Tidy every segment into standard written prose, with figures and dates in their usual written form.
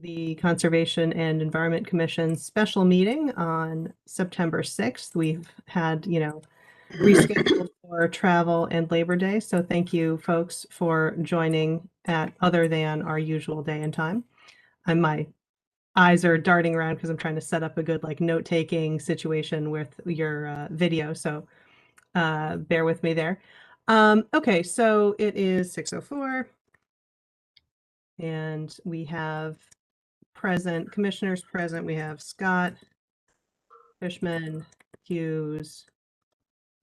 the Conservation and Environment Commission special meeting on September 6th. We've had, rescheduled for travel and Labor Day. So thank you folks for joining at other than our usual day and time. And my eyes are darting around because I'm trying to set up a good note-taking situation with your video. So bear with me there. Okay, so it is 6:04 and we have commissioners present. We have Scott, Fishman, Hughes,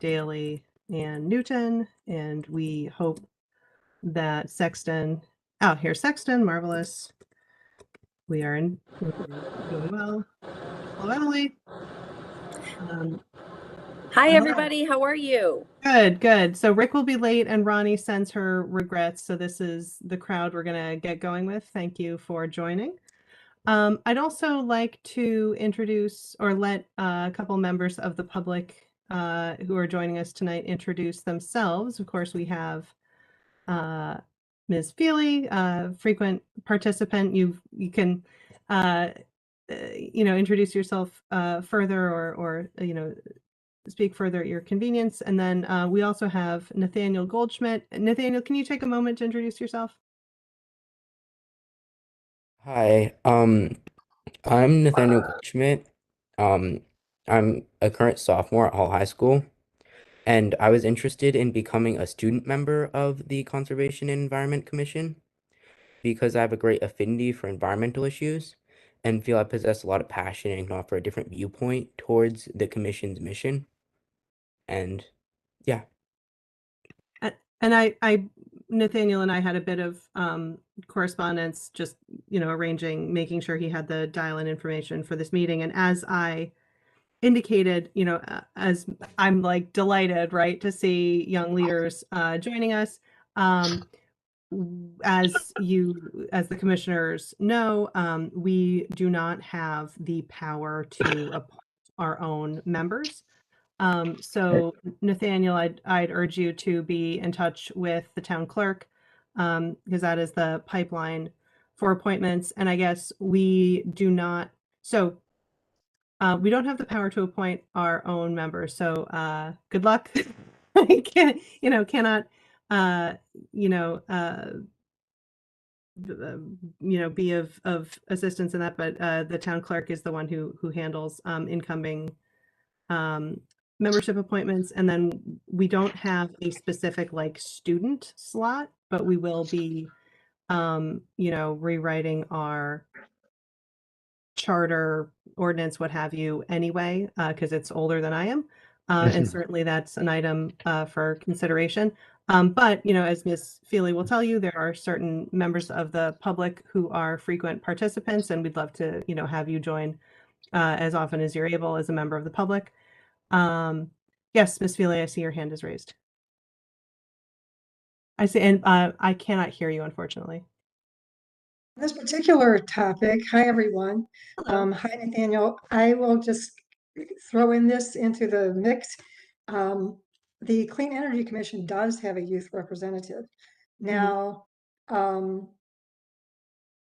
Daly, and Newton, and we hope that Sexton, here's Sexton, marvelous. We're doing well. Hello, Emily. Hi, everybody. How are you? Good, good. So Rick will be late and Ronnie sends her regrets. So this is the crowd we're going to get going with. Thank you for joining. I'd also like to introduce or let a couple members of the public who are joining us tonight introduce themselves. Of course, we have Ms. Feely, frequent participant. You can introduce yourself further or speak further at your convenience. And then we also have Nathaniel Goldschmidt. Nathaniel, can you take a moment to introduce yourself? Hi, I'm Nathaniel Goldschmidt. I'm a current sophomore at Hall High School, and I was interested in becoming a student member of the Conservation and Environment Commission because I have a great affinity for environmental issues and feel I possess a lot of passion and can offer a different viewpoint towards the commission's mission. And yeah. And Nathaniel and I had a bit of correspondence, just, making sure he had the dial-in information for this meeting. And as I indicated, as I'm delighted, right, to see young leaders joining us. As the commissioners know, we do not have the power to appoint our own members. So Nathaniel, I'd urge you to be in touch with the town clerk, because that is the pipeline for appointments. And I guess we do not, so we don't have the power to appoint our own members. So good luck. I cannot, be of assistance in that, but the town clerk is the one who handles incoming membership appointments. And then we don't have a specific student slot, but we will be rewriting our charter ordinance, what have you, anyway, because it's older than I am. And certainly that's an item for consideration. But, as Ms. Feely will tell you, there are certain members of the public who are frequent participants, and we'd love to, have you join as often as you're able as a member of the public. Yes, Ms. Feely, I see your hand is raised. I see, and I cannot hear you, unfortunately. This particular topic, hi everyone. Hi Nathaniel. I will just throw in this into the mix. The Clean Energy Commission does have a youth representative. Now,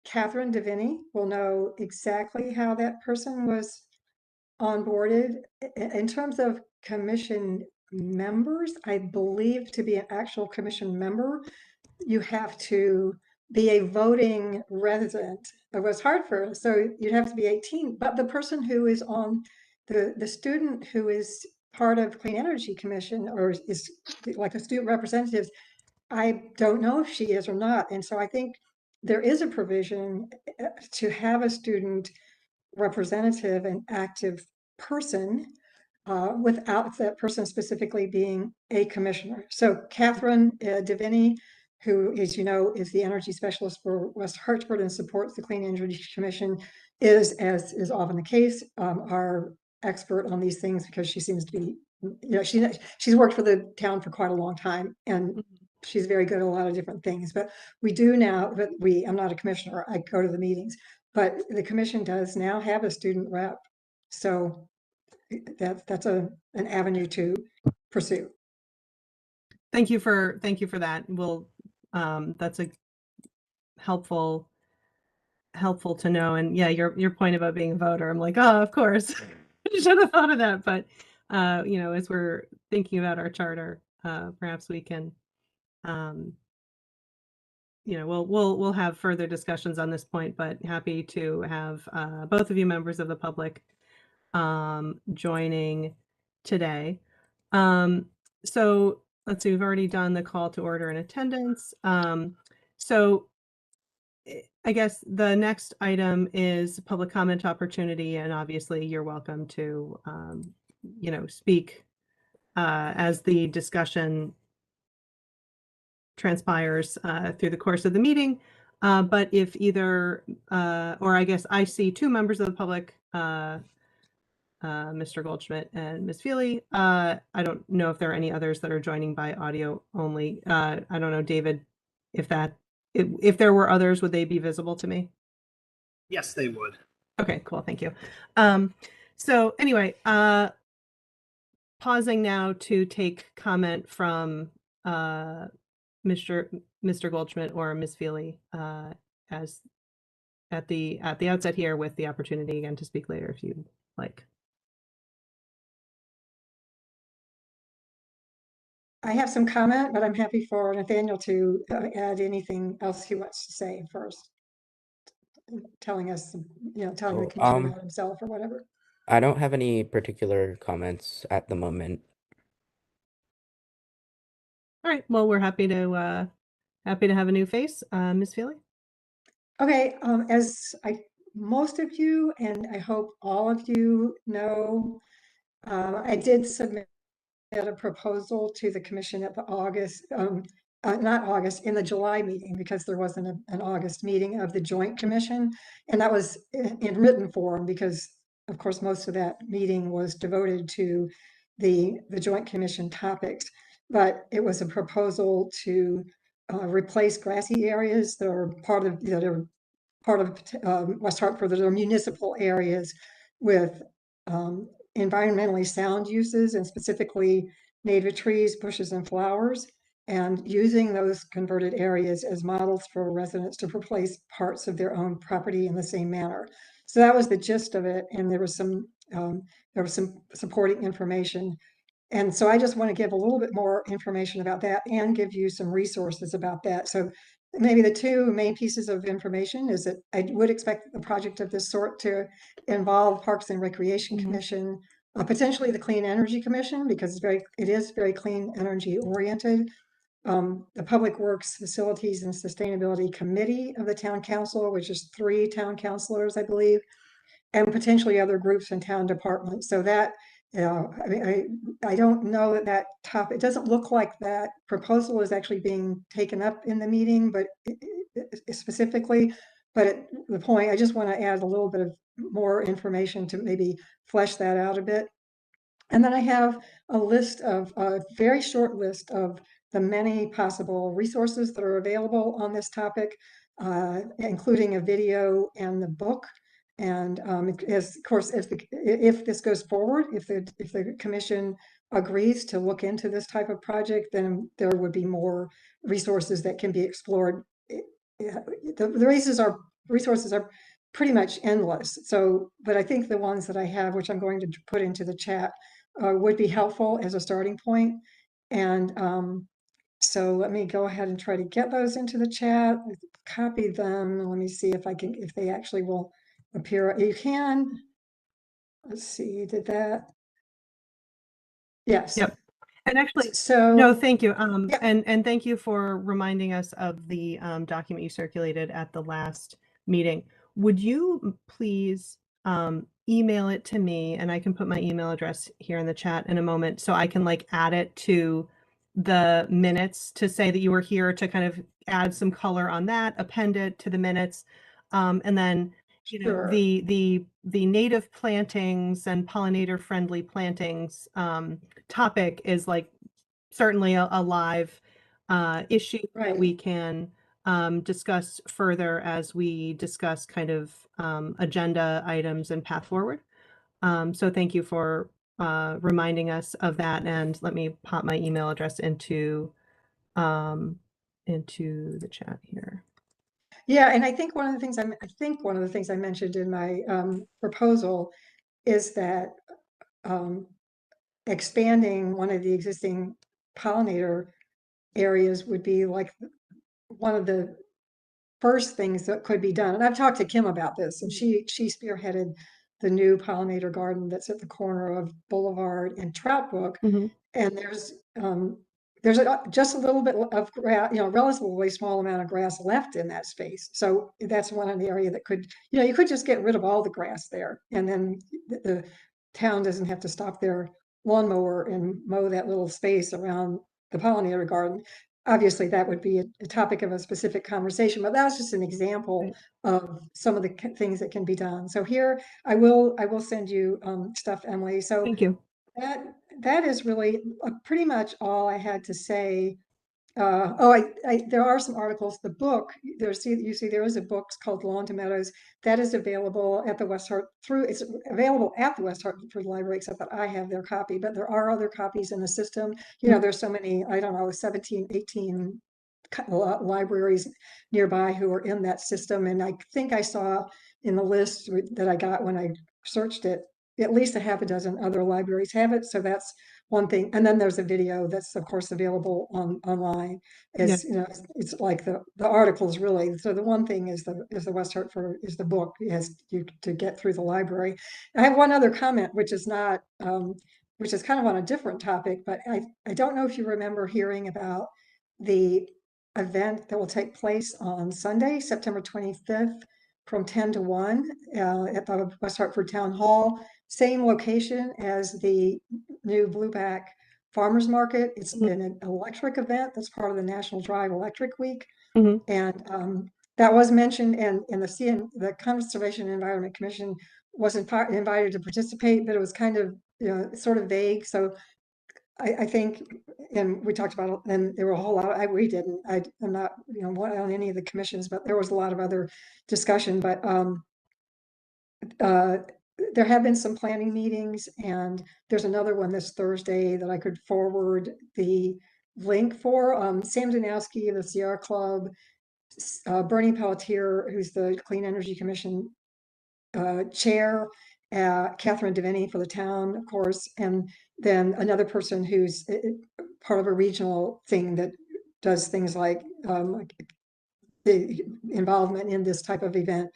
Catherine Deviney will know exactly how that person was onboarded. In terms of commission members, I believe to be an actual commission member, you have to be a voting resident of West Hartford. So you'd have to be 18, but the person who is on the student who is part of Clean Energy Commission or is like a student representatives, I don't know if she is or not. And so I think there is a provision to have a student representative and active person without that person specifically being a commissioner. So Catherine Deviney, who, as you know, is the energy specialist for West Hartford and supports the Clean Energy Commission, is, as is often the case, our expert on these things because she seems to be, she's worked for the town for quite a long time and she's very good at a lot of different things. But we do now, but I'm not a commissioner, I go to the meetings, but the commission does now have a student rep. So that's an avenue to pursue. Thank you for that. We'll that's a helpful helpful to know. And yeah, your point about being a voter, I'm like, oh, of course, I should have thought of that. But you know, as we're thinking about our charter, perhaps we can, you know, we'll have further discussions on this point. But happy to have both of you members of the public joining today. So let's see, we've already done the call to order and attendance. So I guess the next item is public comment opportunity, and obviously you're welcome to, you know, speak as the discussion transpires through the course of the meeting. But if either, or I guess I see two members of the public, Mr. Goldschmidt and Ms. Feely. I don't know if there are any others that are joining by audio only. I don't know, David, if there were others, would they be visible to me? Yes, they would. Okay, cool. Thank you. So anyway, pausing now to take comment from Mr. Goldschmidt or Ms. Feely as at the outset here, with the opportunity again to speak later if you'd like. I have some comment, but I'm happy for Nathaniel to add anything else he wants to say first. Telling us, you know, telling the commission about himself or whatever. I don't have any particular comments at the moment. All right. Well, we're happy to have a new face, Ms. Feely. Okay. As most of you, and I hope all of you know, I did submit a proposal to the commission at the in the July meeting, because there wasn't an August meeting of the Joint Commission. And that was in written form because, of course, most of that meeting was devoted to the Joint Commission topics. But it was a proposal to replace grassy areas that are part of West Hartford, that are municipal areas, with environmentally sound uses, and specifically native trees, bushes, and flowers, and using those converted areas as models for residents to replace parts of their own property in the same manner. So that was the gist of it, and there was some supporting information. And so I just want to give a little bit more information about that and give you some resources about that. So maybe the two main pieces of information is that I would expect a project of this sort to involve Parks and Recreation Commission, potentially the Clean Energy Commission, because it is very clean energy oriented. The Public Works, Facilities, and Sustainability Committee of the Town Council, which is 3 town councilors, I believe, and potentially other groups and town departments. So that, I mean, I don't know that topic, it doesn't look like that proposal is actually being taken up in the meeting, but specifically, but at the point, I just want to add a little bit of more information to maybe flesh that out a bit. And then I have a very short list of the many possible resources that are available on this topic, including a video and the book. And of course, if this goes forward, if the commission agrees to look into this type of project, then there would be more resources that can be explored. The resources are pretty much endless. So, but I think the ones that I have, which I'm going to put into the chat, would be helpful as a starting point. And so let me go ahead and try to get those into the chat, copy them. Let me see if they actually will appear. You can, let's see, did that? Yes. Yep. And actually, so no, thank you. yeah. And thank you for reminding us of the document you circulated at the last meeting. Would you please email it to me, and I can put my email address here in the chat in a moment, so I can like add it to the minutes to say that you were here, to kind of add some color on that, append it to the minutes, and then you know, Sure. the native plantings and pollinator friendly plantings topic is like certainly a live issue that we can discuss further as we discuss kind of agenda items and path forward. So thank you for reminding us of that, and let me pop my email address into the chat here. Yeah, and I think one of the things I mentioned in my proposal is that expanding one of the existing pollinator areas would be like one of the first things that could be done. And I've talked to Kim about this, and she spearheaded the new pollinator garden that's at the corner of Boulevard and Trout Brook. Mhm. And there's just a little bit of grass, a relatively small amount of grass left in that space. So that's one of the area that could, you could just get rid of all the grass there, and then the town doesn't have to stop their lawnmower and mow that little space around the pollinator garden. Obviously, that would be a topic of a specific conversation, but that's just an example Right. of some of the things that can be done. So here, I will send you stuff, Emily. So Thank you. that is really pretty much all I had to say. There are some articles. The book, there is a book called Lawn to Meadows that is available at the it's available at the West Hartford Library, except that I have their copy, but there are other copies in the system. There's so many, I don't know, 17, 18 libraries nearby who are in that system. And I think I saw in the list that I got when I searched it, at least a half a dozen other libraries have it. So that's one thing. And then there's a video that's of course available online. It's like the articles really. So the one thing is the West Hartford is the book has you to get through the library. I have one other comment, which is not which is kind of on a different topic, but I don't know if you remember hearing about the event that will take place on Sunday, September 25th from 10 to 1 at the West Hartford Town Hall. Same location as the new Blueback Farmers Market. It's an electric event that's part of the National Drive Electric Week. Mhm. And that was mentioned, and the Conservation and Environment Commission was invited to participate, but it was kind of, sort of vague. So I think, and we talked about it, and there were a whole lot, I'm not, on any of the commissions, but there was a lot of other discussion. But there have been some planning meetings, and there's another one this Thursday that I could forward the link for. Sam Danowski of the Sierra Club, Bernie Pelletier, who's the Clean Energy Commission chair, Catherine Devaney for the town, of course, and then another person who's part of a regional thing that does things like the involvement in this type of event,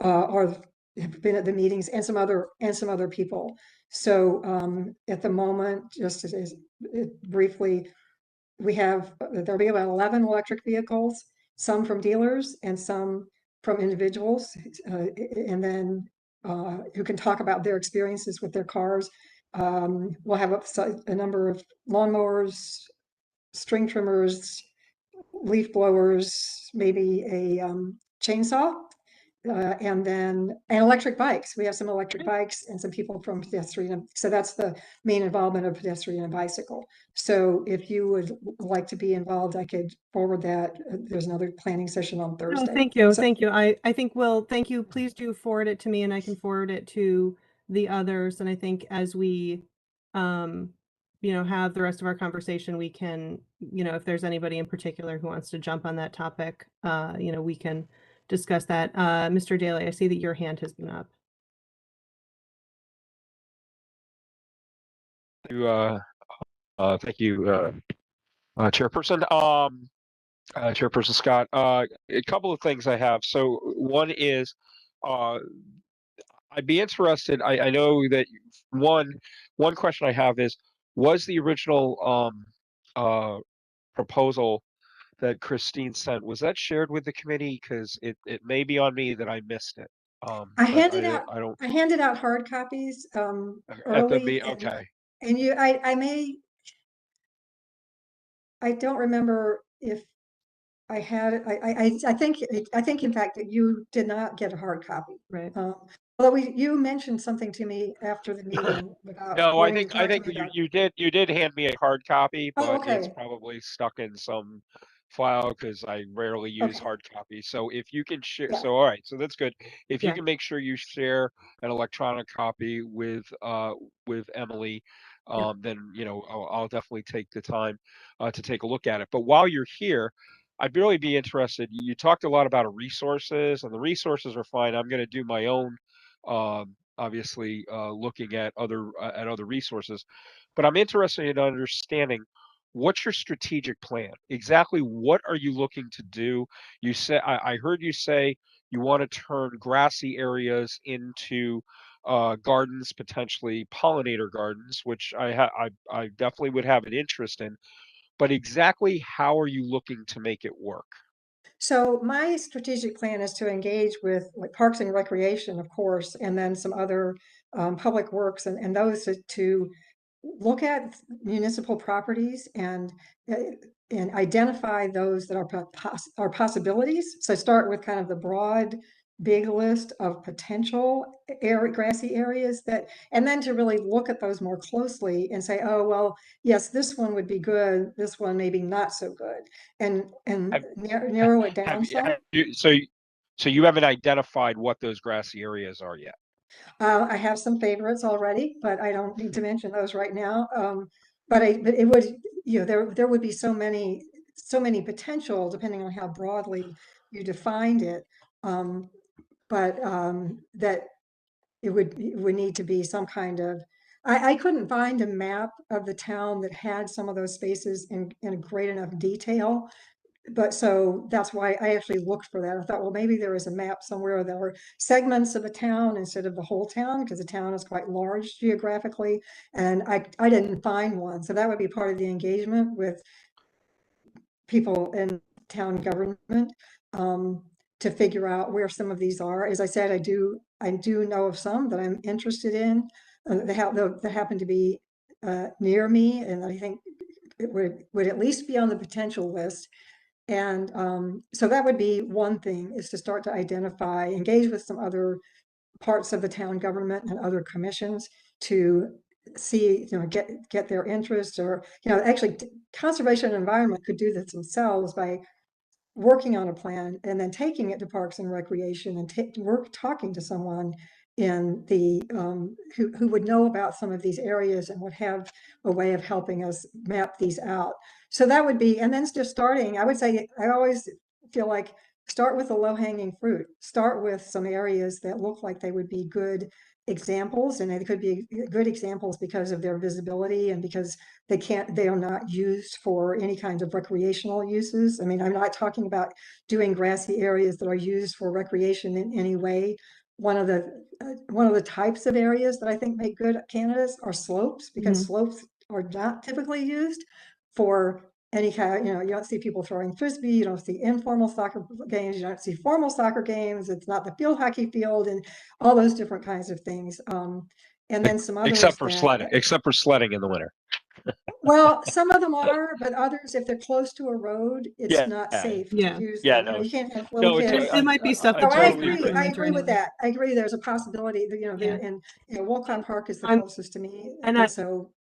or have been at the meetings, and some other people. So at the moment, just as briefly, there'll be about 11 electric vehicles, some from dealers and some from individuals, and then who can talk about their experiences with their cars. We'll have a number of lawnmowers, string trimmers, leaf blowers, maybe a chainsaw, and electric bikes. We have some electric bikes and some people from pedestrian. So that's the main involvement of pedestrian and bicycle. So if you would like to be involved, I could forward that. There's another planning session on Thursday. No, thank you. So, Thank you. I think thank you. Please do forward it to me, and I can forward it to the others. And I think as we, have the rest of our conversation, we can, if there's anybody in particular who wants to jump on that topic, we can discuss that. Mr. Daly, I see that your hand has been up. Thank you, Chairperson. Chairperson Scott. A couple of things I have. So one is, I'd be interested. I know that one question I have is, was the original proposal that Christine sent, was that shared with the committee? Because it may be on me that I missed it. I handed out I don't I handed out hard copies at the early. okay. And I don't remember if I had it. I think in fact that you did not get a hard copy. Right. Although you mentioned something to me after the meeting about No, I wanting to think talk to me about. you did hand me a hard copy, Oh, but it's okay. probably stuck in some file because I rarely use Okay. hard copies. So if you can share, Yeah. so all right, so that's good. If you Yeah. can make sure you share an electronic copy with Emily, then I'll definitely take the time to take a look at it. But while you're here, I'd really be interested. You talked a lot about resources, and the resources are fine. I'm going to do my own, obviously, looking at other resources, but I'm interested in understanding what's your strategic plan. Exactly what are you looking to do? You said I heard you say you want to turn grassy areas into gardens, potentially pollinator gardens, which I definitely would have an interest in. But exactly how are you looking to make it work? So my strategic plan is to engage with like Parks and Recreation, of course, and then some other public works and those to look at municipal properties uh, and identify those that are possibilities. So start with kind of the broad, big list of potential grassy areas and then to really look at those more closely and say, oh, well, yes, this one would be good. This one maybe not so good, and Have, narrow it down some. so you haven't identified what those grassy areas are yet. I have some favorites already, but I don't need to mention those right now. But it would, there would be so many potential depending on how broadly you defined it. That it would need to be some kind of, I couldn't find a map of the town that had some of those spaces in great enough detail. But so that's why I actually looked for that. I thought, well, maybe there is a map somewhere. There were segments of a town instead of the whole town, because the town is quite large geographically. And I didn't find one. So that would be part of the engagement with people in town government, to figure out where some of these are. As I said, I do know of some that I'm interested in, that happen to be near me, and I think it would at least be on the potential list. And so that would be one thing, is to start to identify, engage with some other parts of the town government and other commissions to see, get their interest, or, actually conservation and environment could do this themselves by working on a plan and then taking it to Parks and Recreation and talking to someone in the who would know about some of these areas and would have a way of helping us map these out. So that would be, and then just starting, I would say, I always feel like start with the low-hanging fruit. Start with some areas that look like they would be good examples, and they could be good examples because of their visibility and because they are not used for any kind of recreational uses. I mean, I'm not talking about doing grassy areas that are used for recreation in any way. One of the types of areas that I think make good candidates are slopes, because slopes are not typically used for any kind of, you don't see people throwing frisbee, you don't see informal soccer games, you don't see formal soccer games, it's not the field hockey field, and all those different kinds of things. And then some others except for sledding in the winter. Well, some of them are, but others, if they're close to a road, it's Yeah. not safe to Yeah. use Yeah, them. no. You can't have little No, kids. It might be stuff I No, that's I just totally not for agree. I winter agree with anyway. that. I agree. There's a possibility that, Yeah. and Wolcott Park is the I'm- closest to me. and And I- so,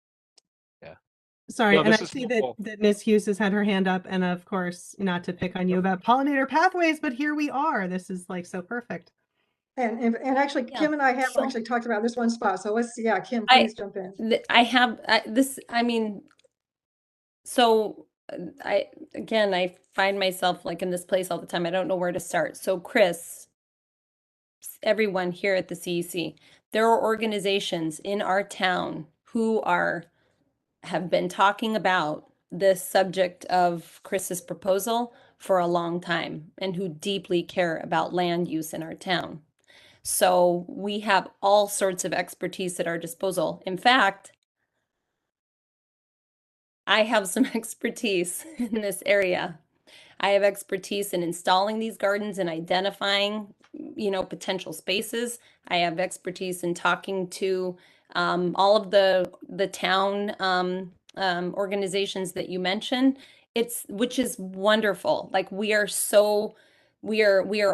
Sorry, No, and I this is see cool. that Ms. Hughes has had her hand up, and of course, not to pick on you about pollinator pathways, but here we are. This is like so perfect. and actually, Yeah, Kim and I have so- actually talked about this one spot. So Kim, I- please jump in. So I find myself like in this place all the time. I don't know where to start. So Chris, everyone here at the CEC, there are organizations in our town who have been talking about this subject of Chris's proposal for a long time and who deeply care about land use in our town. So we have all sorts of expertise at our disposal. In fact, I have some expertise in this area. I have expertise in installing these gardens and identifying, potential spaces. I have expertise in talking to all of the town organizations that you mentioned. Which is wonderful. Like we are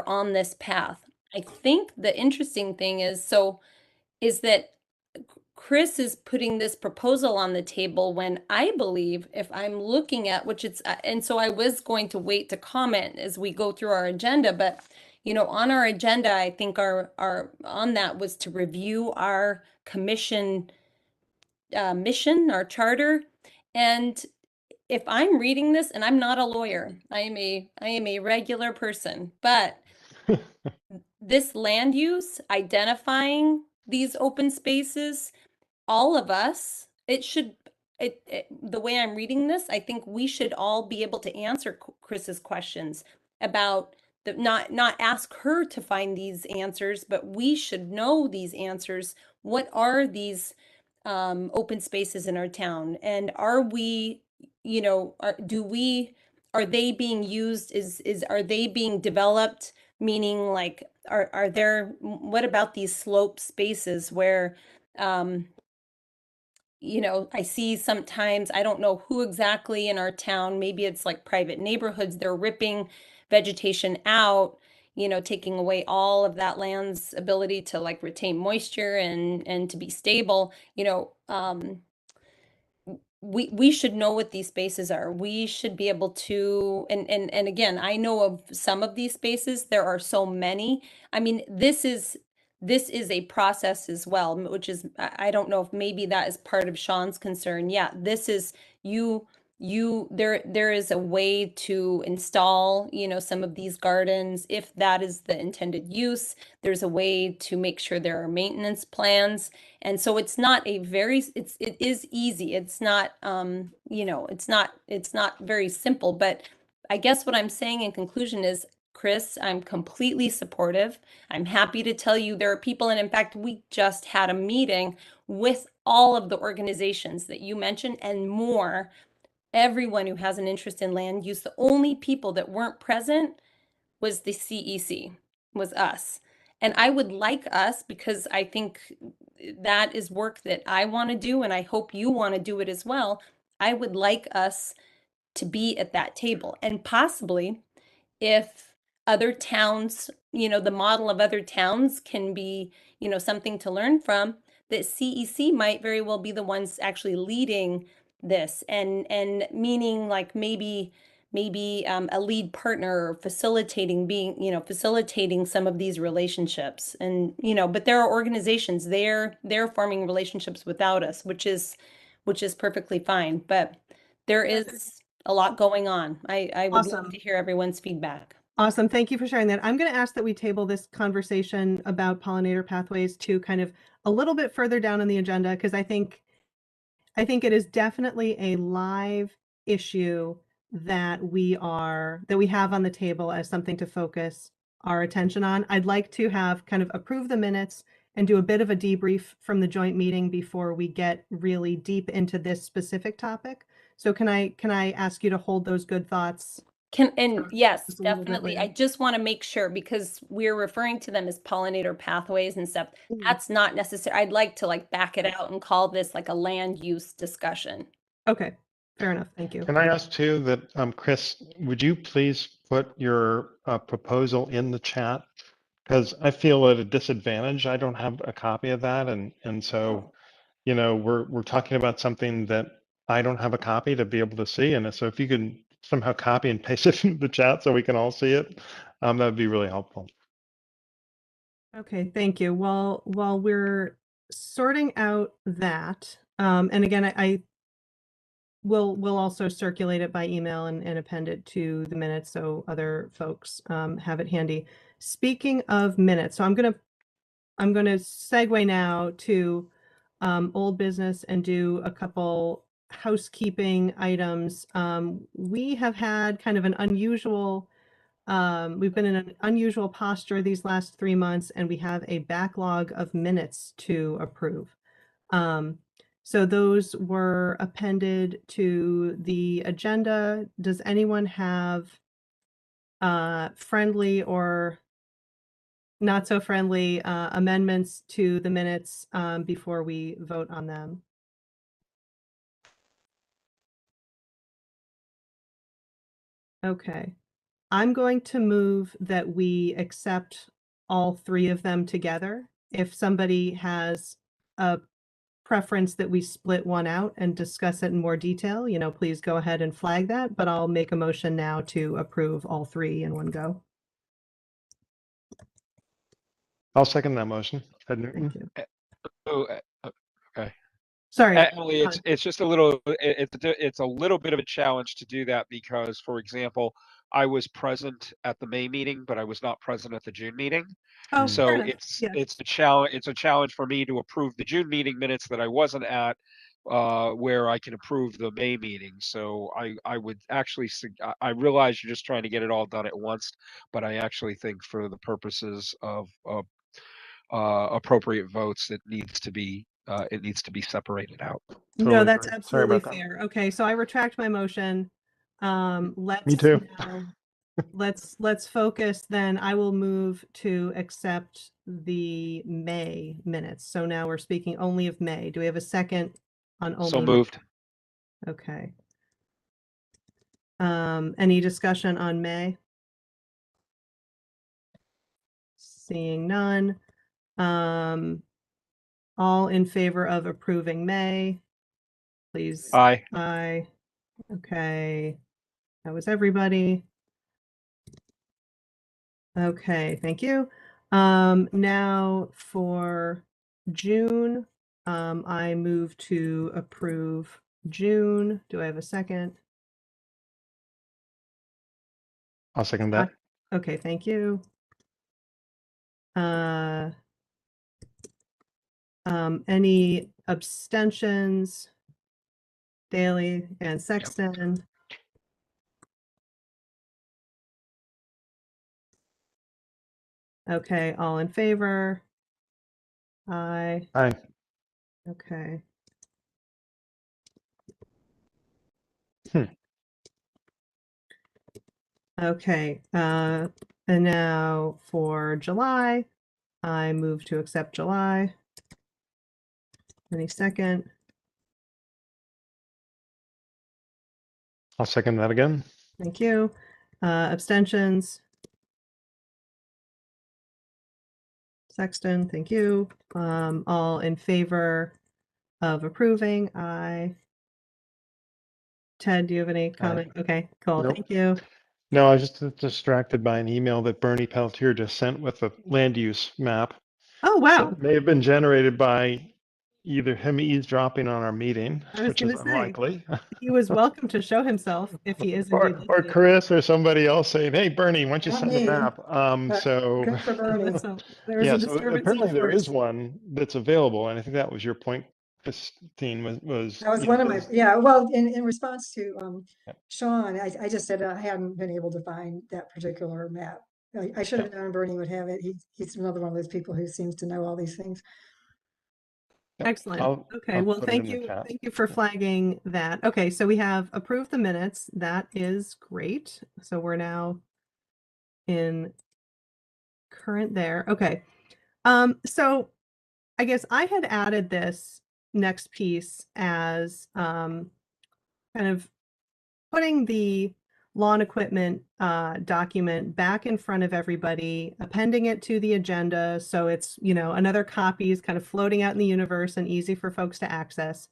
on this path. I think the interesting thing is that Chris is putting this proposal on the table when I believe, if I'm looking at and so I was going to wait to comment as we go through our agenda, but on our agenda, I think our on that was to review our commission mission, our charter, and if I'm reading this, and I'm not a lawyer, I am a regular person, but this land use, identifying these open spaces, all of us, the way I'm reading this, I think we should all be able to answer Chris's questions about not ask her to find these answers, but we should know these answers. What are these open spaces in our town? And are we, are they being used? Are they being developed? Meaning like, are there, what about these slope spaces where, I see sometimes, I don't know who exactly in our town, maybe it's like private neighborhoods, they're ripping vegetation out, taking away all of that land's ability to like retain moisture and to be stable, we should know what these spaces are. We should be able to, and again, I know of some of these spaces, there are so many. I mean, this is a process as well, which is, I don't know if maybe that is part of Sean's concern. Yeah, this is there is a way to install, some of these gardens if that is the intended use. There's a way to make sure there are maintenance plans. And so it's not it is easy. It's not, it's not very simple, but I guess what I'm saying in conclusion is, Chris, I'm completely supportive. I'm happy to tell you there are people, and in fact, we just had a meeting with all of the organizations that you mentioned and more, everyone who has an interest in land use. The only people that weren't present was the CEC, was us. And I would like us, because I think that is work that I want to do, and I hope you want to do it as well. I would like us to be at that table, and possibly if other towns, the model of other towns can be, something to learn from, that CEC might very well be the ones actually leading this, and meaning like maybe a lead partner, or facilitating some of these relationships. And but there are organizations, they're forming relationships without us, which is perfectly fine, but there is a lot going on. I would love Awesome. to hear everyone's feedback. Awesome. Thank you for sharing that. I'm going to ask that we table this conversation about pollinator pathways to kind of a little bit further down on the agenda, because I think it is definitely a live issue that we have on the table as something to focus our attention on. I'd like to have kind of approve the minutes and do a bit of a debrief from the joint meeting before we get really deep into this specific topic. So can I ask you to hold those good thoughts? Yes, Just a little bit definitely. I later. just want to make sure, because we're referring to them as pollinator pathways and stuff. That's not necessary. I'd like to like back it out and call this like a land use discussion. Okay, fair enough. Thank you. Can I ask too that, Chris, would you please put your proposal in the chat? Because I feel at a disadvantage. I don't have a copy of that, and so, we're talking about something that I don't have a copy to be able to see. And so if you can somehow copy and paste it into the chat so we can all see it, that would be really helpful. Okay, thank you. Well, while we're sorting out that, and again, we'll also circulate it by email and append it to the minutes so other folks have it handy. Speaking of minutes, so I'm gonna segue now to old business and do a couple housekeeping items. We have had kind of an unusual, we've been in an unusual posture these last 3 months, and we have a backlog of minutes to approve. So those were appended to the agenda. Does anyone have friendly or not so friendly amendments to the minutes before we vote on them? Okay, I'm going to move that we accept all 3 of them together. If somebody has a preference that we split one out and discuss it in more detail, please go ahead and flag that, but I'll make a motion now to approve all 3 in one go. I'll second that motion. Ed Newton. Thank you. Oh, okay. Sorry. Emily, it's just a little it's a little bit of a challenge to do that because, for example, I was present at the May meeting, but I was not present at the June meeting. Oh, fair So enough. Yeah. it's a challenge for me to approve the June meeting minutes that I wasn't at, where I can approve the May meeting. So I would actually I realize you're just trying to get it all done at once, but I actually think for the purposes of appropriate votes, it needs to be separated out. No, Totally that's agree. Sorry absolutely about that. fair. Okay, so I retract my motion. Let's Me too. now, let's focus then. I will move to accept the May minutes. So now we're speaking only of May. Do we have a second on only? So May? moved. Okay. Any discussion on May? Seeing none. All in favor of approving May, please. Aye. Aye. Okay. That was everybody. Okay, thank you. Now for June, I move to approve June. Do I have a second? I'll second that. Okay, thank you. Any abstentions? Daly and Sexton. Okay, all in favor? Aye. Aye. Okay. Okay, and now for July, I move to accept July. Any second? I'll second that again. Thank you. Abstentions? Sexton, thank you. All in favor of approving? Aye. Ted, do you have any comment? Okay, cool. Nope. Thank you. No, I was just distracted by an email that Bernie Pelletier just sent with a land use map. Oh, wow. That may have been generated by either him eavesdropping on our meeting, I was which is gonna say, unlikely, he was welcome to show himself if he is or indeed or listening. Chris or somebody else saying, "Hey, Bernie, why don't you Not send the me, map?" but So good for Bernie. So there's yeah, a so disturbance in apparently there force. is one that's available, and I think that was your point, Christine, was That was you know, one of my, there's- yeah, well, in response to Yeah. Sean, I just said I hadn't been able to find that particular map. I should have known Bernie would have it. He's another one of those people who seems to know all these things. yeah, Excellent. Okay, I'll well, put it in the chat. Thank you for flagging that. Okay, so we have approved the minutes. That is great. So we're now in current there. Okay. So I guess I had added this next piece as kind of putting the lawn equipment document back in front of everybody, appending it to the agenda so it's, you know, another copy is kind of floating out in the universe and easy for folks to access.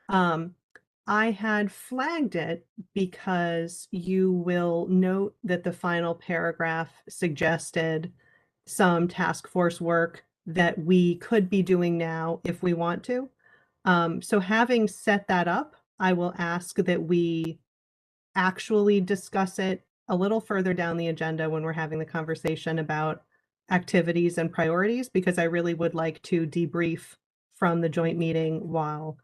I had flagged it because you will note that the final paragraph suggested some task force work that we could be doing now if we want to. So having set that up, I will ask that we actually discuss it a little further down the agenda when we're having the conversation about activities and priorities, because I really would like to debrief from the joint meeting while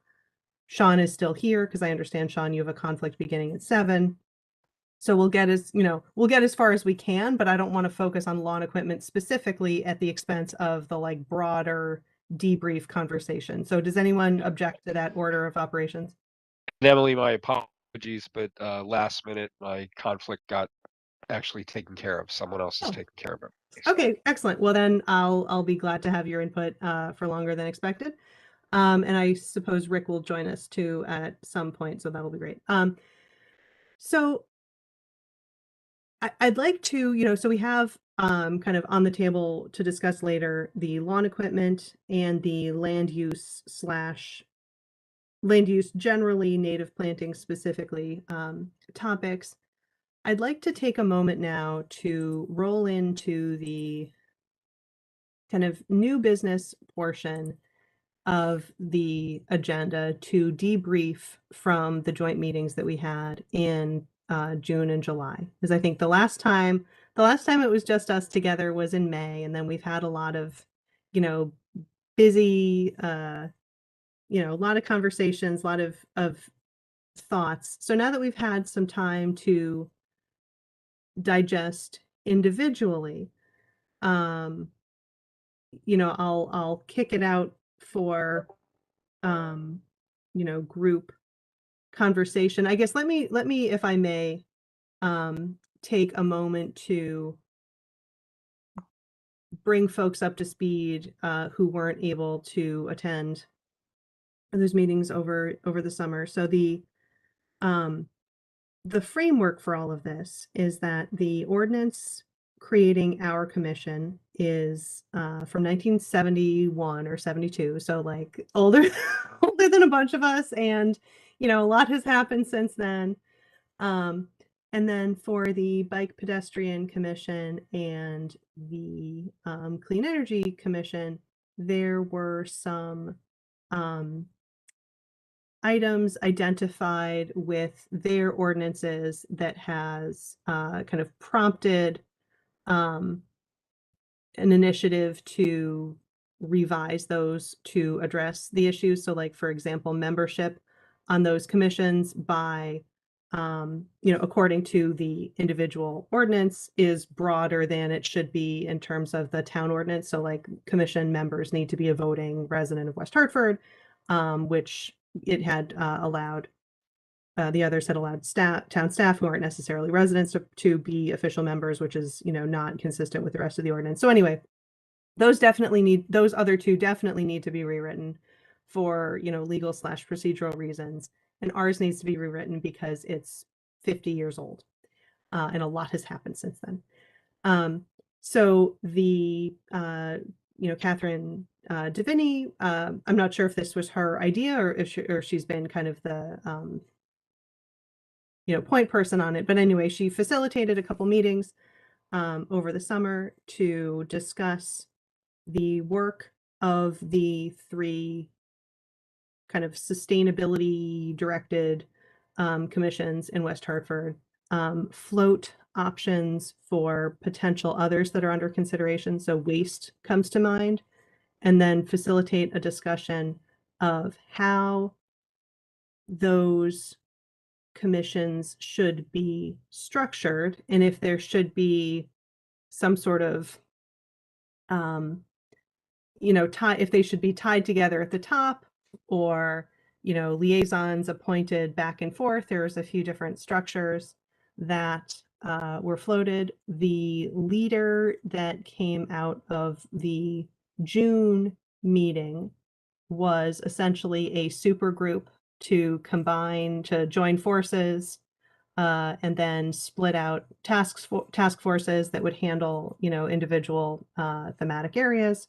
Sean is still here, because I understand, Sean, you have a conflict beginning at 7. So we'll get as far as we can, but I don't want to focus on lawn equipment specifically at the expense of the like broader debrief conversation. So does anyone object to that order of operations? And Emily, my apologies, but last minute my conflict got actually taken care of. Someone else is taking care of it. Okay, excellent. Well, then I'll be glad to have your input for longer than expected. And I suppose Rick will join us too at some point, so that'll be great. So I'd like to, so we have kind of on the table to discuss later the lawn equipment and the land use generally, native planting specifically topics. I'd like to take a moment now to roll into the kind of new business portion of the agenda to debrief from the joint meetings that we had in June and July. Because I think the last time it was just us together was in May, and then we've had a lot of, busy, a lot of conversations, a lot of thoughts. So now that we've had some time to digest individually, I'll kick it out for group conversation. I guess let me, if I may, take a moment to bring folks up to speed who weren't able to attend those meetings over the summer. So the framework for all of this is that the ordinance creating our commission is from 1971 or 72, so like older than a bunch of us, and a lot has happened since then. And then for the Bike Pedestrian Commission and the Clean Energy Commission, there were some items identified with their ordinances that has kind of prompted an initiative to revise those to address the issues. So like, for example, membership on those commissions by, according to the individual ordinance, is broader than it should be in terms of the town ordinance. So like, commission members need to be a voting resident of West Hartford, which it had allowed, the others had allowed town staff who aren't necessarily residents to be official members, which is, not consistent with the rest of the ordinance. So anyway, those other two definitely need to be rewritten for, legal / procedural reasons. And ours needs to be rewritten because it's 50 years old. And a lot has happened since then. So the, Catherine Deviney, I'm not sure if this was her idea or if she's been kind of the, point person on it. But anyway, she facilitated a couple meetings over the summer to discuss the work of the three kind of sustainability directed commissions in West Hartford, float options for potential others that are under consideration. So waste comes to mind, and then facilitate a discussion of how those commissions should be structured, and if there should be some sort of if they should be tied together at the top, or liaisons appointed back and forth. There's a few different structures that were floated. The leader that came out of the June meeting was essentially a super group to join forces, and then split out task forces that would handle, individual thematic areas.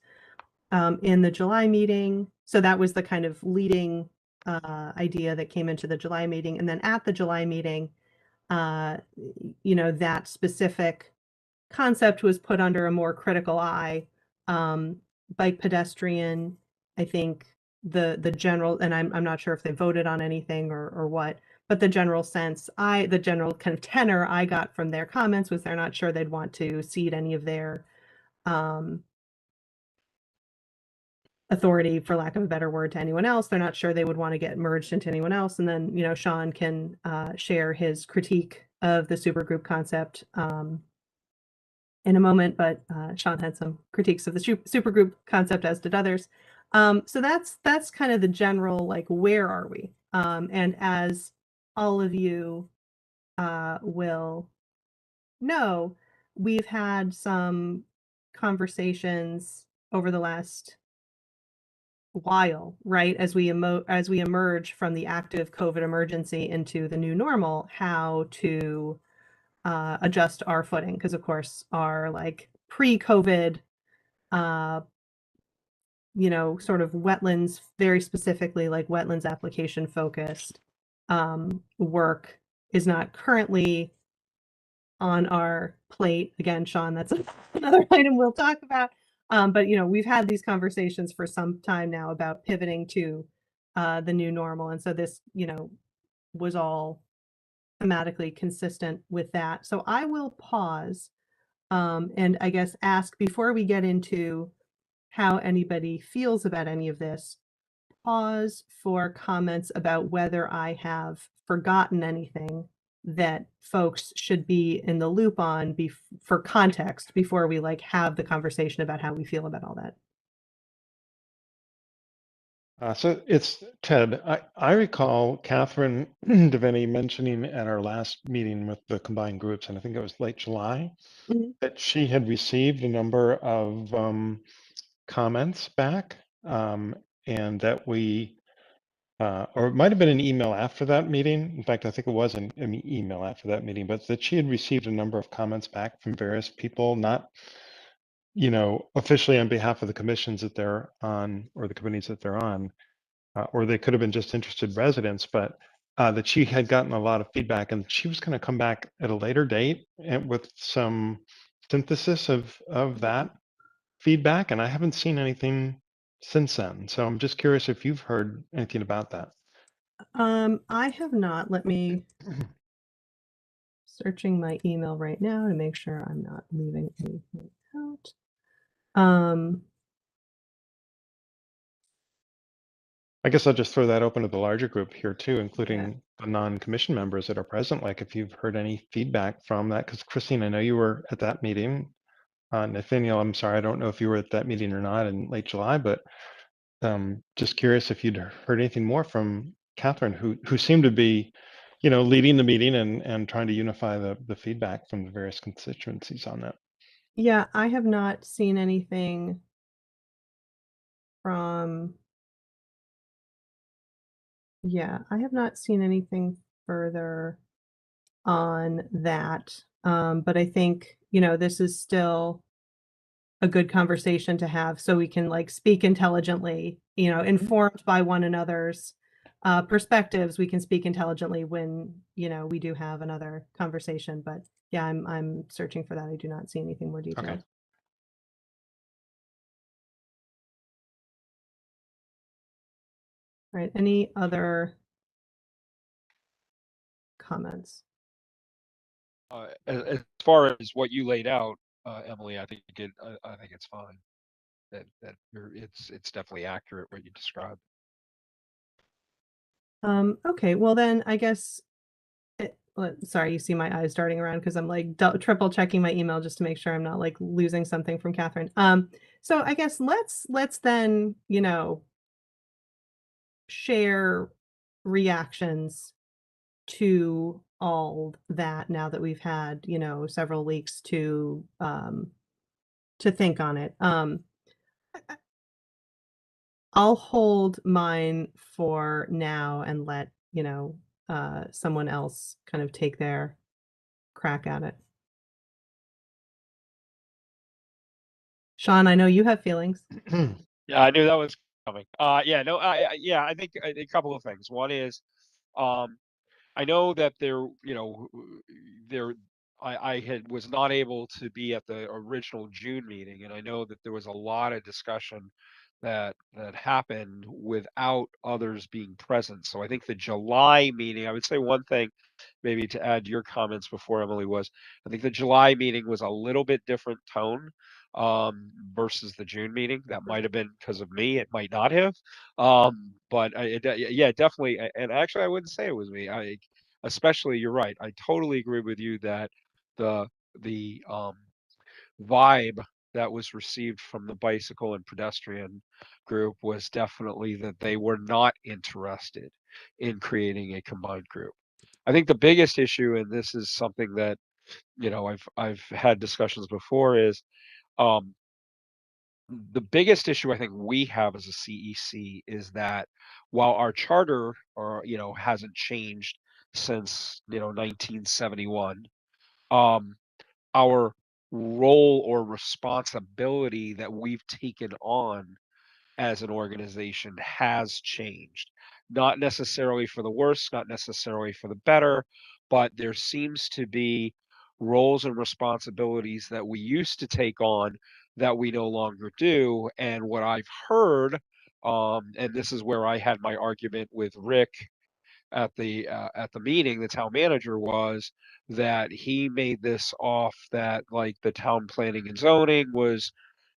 In the July meeting, so that was the kind of leading idea that came into the July meeting. And then at the July meeting, that specific concept was put under a more critical eye. Bike pedestrian, I think the general, and I'm not sure if they voted on anything or what, but the general sense, the general kind of tenor I got from their comments was they're not sure they'd want to cede any of their authority, for lack of a better word, to anyone else. They're not sure they would want to get merged into anyone else. And then, Sean can share his critique of the supergroup concept in a moment, but Sean had some critiques of the supergroup concept, as did others. So that's kind of the general, like, where are we? And as all of you will know, we've had some conversations over the last while, right, as we emerge from the active COVID emergency into the new normal, how to adjust our footing, because of course our like pre-COVID sort of wetlands, very specifically like wetlands application focused work is not currently on our plate. Again, Sean, that's another item we'll talk about. But we've had these conversations for some time now about pivoting to the new normal. And so this, was all thematically consistent with that. So I will pause and I guess ask before we get into how anybody feels about any of this, pause for comments about whether I have forgotten anything that folks should be in the loop on for context before we have the conversation about how we feel about all that. So it's Ted. I recall Catherine Devaney mentioning at our last meeting with the combined groups, and I think it was late July, that she had received a number of comments back, and that we, or it might have been an email after that meeting. In fact, I think it was an email after that meeting, but that she had received a number of comments back from various people, not, officially on behalf of the commissions that they're on or the committees that they're on, or they could have been just interested residents, but that she had gotten a lot of feedback and she was going to come back at a later date and with some synthesis of that feedback. And I haven't seen anything since then. So I'm just curious if you've heard anything about that. I have not. Let me searching my email right now to make sure I'm not leaving anything out. I guess I'll just throw that open to the larger group here too, including the non-commission members that are present. Like if you've heard any feedback from that, because Christine, I know you were at that meeting. Nathaniel, I'm sorry, I don't know if you were at that meeting or not in late July, but just curious if you'd heard anything more from Catherine, who seemed to be, leading the meeting and trying to unify the feedback from the various constituencies on that. Yeah, I have not seen anything from, I have not seen anything further on that. But I think, this is still a good conversation to have so we can speak intelligently, informed by one another's perspectives. We can speak intelligently when, we do have another conversation. But yeah, I'm searching for that. I do not see anything more detailed. Okay. All right, any other comments? As far as what you laid out, Emily, I think it's fine. It's definitely accurate what you described. Okay, well then I guess, sorry, you see my eyes darting around because I'm triple checking my email just to make sure I'm not losing something from Catherine. So I guess let's then, share reactions to all that now that we've had, several weeks to think on it. I'll hold mine for now and let, someone else kind of take their crack at it. Sean, I know you have feelings. Yeah, I knew that was coming. Yeah, no, I think a couple of things. One is, I know that I was not able to be at the original June meeting, and I know that there was a lot of discussion that happened without others being present. So I think the July meeting, I would say one thing maybe to add to your comments before Emily was, I think the July meeting was a little bit different tone versus the June meeting. That might have been because of me. It might not have. But yeah, definitely. And actually, I wouldn't say it was me. Especially, you're right. I totally agree with you that the vibe that was received from the bicycle and pedestrian group was definitely that they were not interested in creating a combined group. I think the biggest issue, and this is something that I've had discussions before, is the biggest issue I think we have as a CEC is that while our charter hasn't changed since 1971, our role or responsibility that we've taken on as an organization has changed. Not necessarily for the worse, not necessarily for the better, but there seems to be roles and responsibilities that we used to take on that we no longer do. And what I've heard, and this is where I had my argument with Rick at the meeting, the town manager, was that he made this off that like the town planning and zoning was,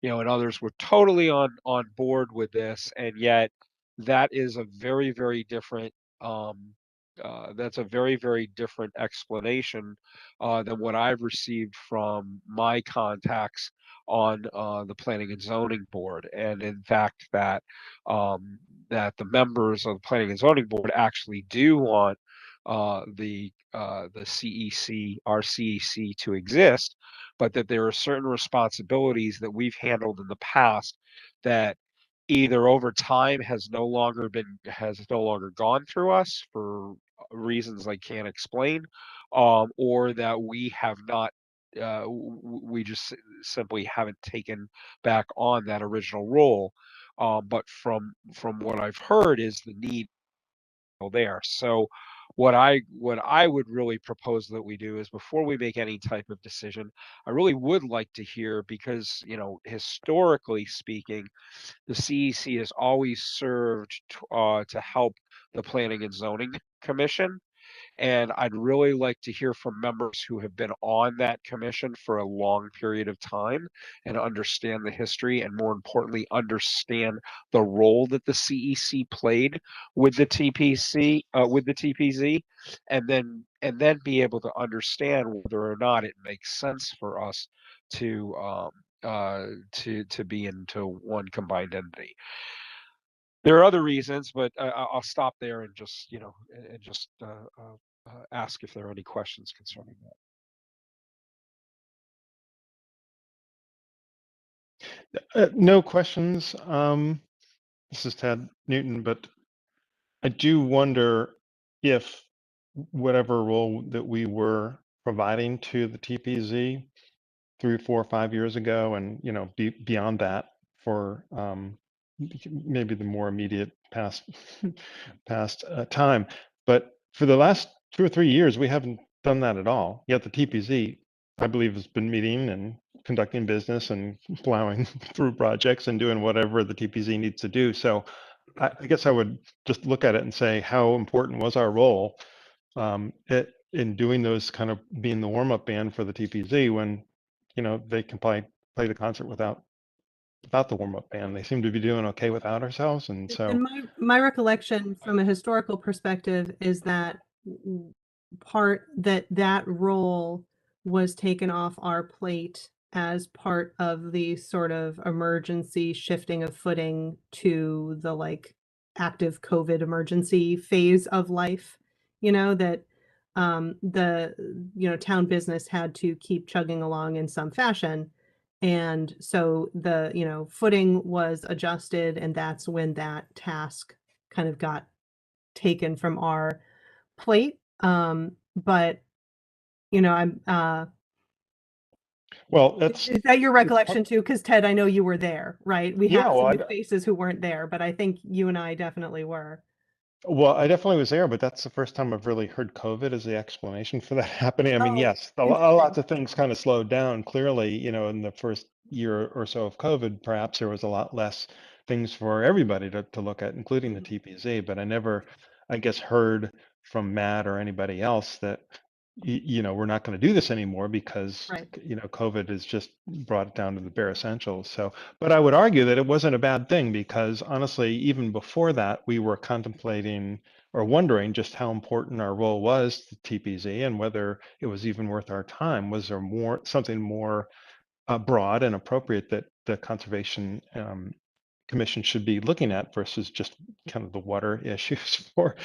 and others were totally on board with this, and yet that is a very, very different that's a very, very different explanation than what I've received from my contacts on the planning and zoning board. And in fact, that the members of the planning and zoning board actually do want the CEC, our CEC, to exist, but that there are certain responsibilities that we've handled in the past that either over time has no longer gone through us for reasons I can't explain, or that we have not we just simply haven't taken back on that original role. But from what I've heard is the need there. So what I would really propose that we do is, before we make any type of decision, I really would like to hear, because historically speaking, the CEC has always served to help the Planning and Zoning Commission. And I'd really like to hear from members who have been on that commission for a long period of time and understand the history, and more importantly, understand the role that the CEC played with the TPZ, and then be able to understand whether or not it makes sense for us to be into one combined entity. There are other reasons, but I'll stop there and just ask if there are any questions concerning that. No questions. This is Ted Newton, but I do wonder if whatever role that we were providing to the TPZ 3, 4, 5 years ago, and beyond that for maybe the more immediate past time, but for the last 2 or 3 years we haven't done that at all. Yet the TPZ, I believe, has been meeting and conducting business and plowing through projects and doing whatever the TPZ needs to do. So I guess I would just look at it and say, how important was our role in doing those, kind of being the warm-up band for the TPZ, when they can play the concert without the warm-up band. They seem to be doing okay without ourselves, and so. And my recollection from a historical perspective is that that role was taken off our plate as part of the sort of emergency shifting of footing to the like active COVID emergency phase of life, that the town business had to keep chugging along in some fashion. And so the footing was adjusted, and that's when that task kind of got taken from our plate. But I'm Well, that's. is that your recollection too? Because Ted, I know you were there, right? We Yeah, have well, some new faces who weren't there, but I think you and I definitely were. Well, I definitely was there, but that's the first time I've really heard COVID as the explanation for that happening. I mean, Oh, yes, lots of things kind of slowed down. Clearly, in the first year or so of COVID, perhaps there was a lot less things for everybody to look at, including the TPZ. But I never, I guess, heard from Matt or anybody else that, we're not going to do this anymore because, Right. COVID has just brought it down to the bare essentials. So, but I would argue that it wasn't a bad thing, because honestly, even before that, we were contemplating or wondering just how important our role was to TPZ, and whether it was even worth our time. Was there something more broad and appropriate that the Conservation Commission should be looking at, versus just kind of the water issues for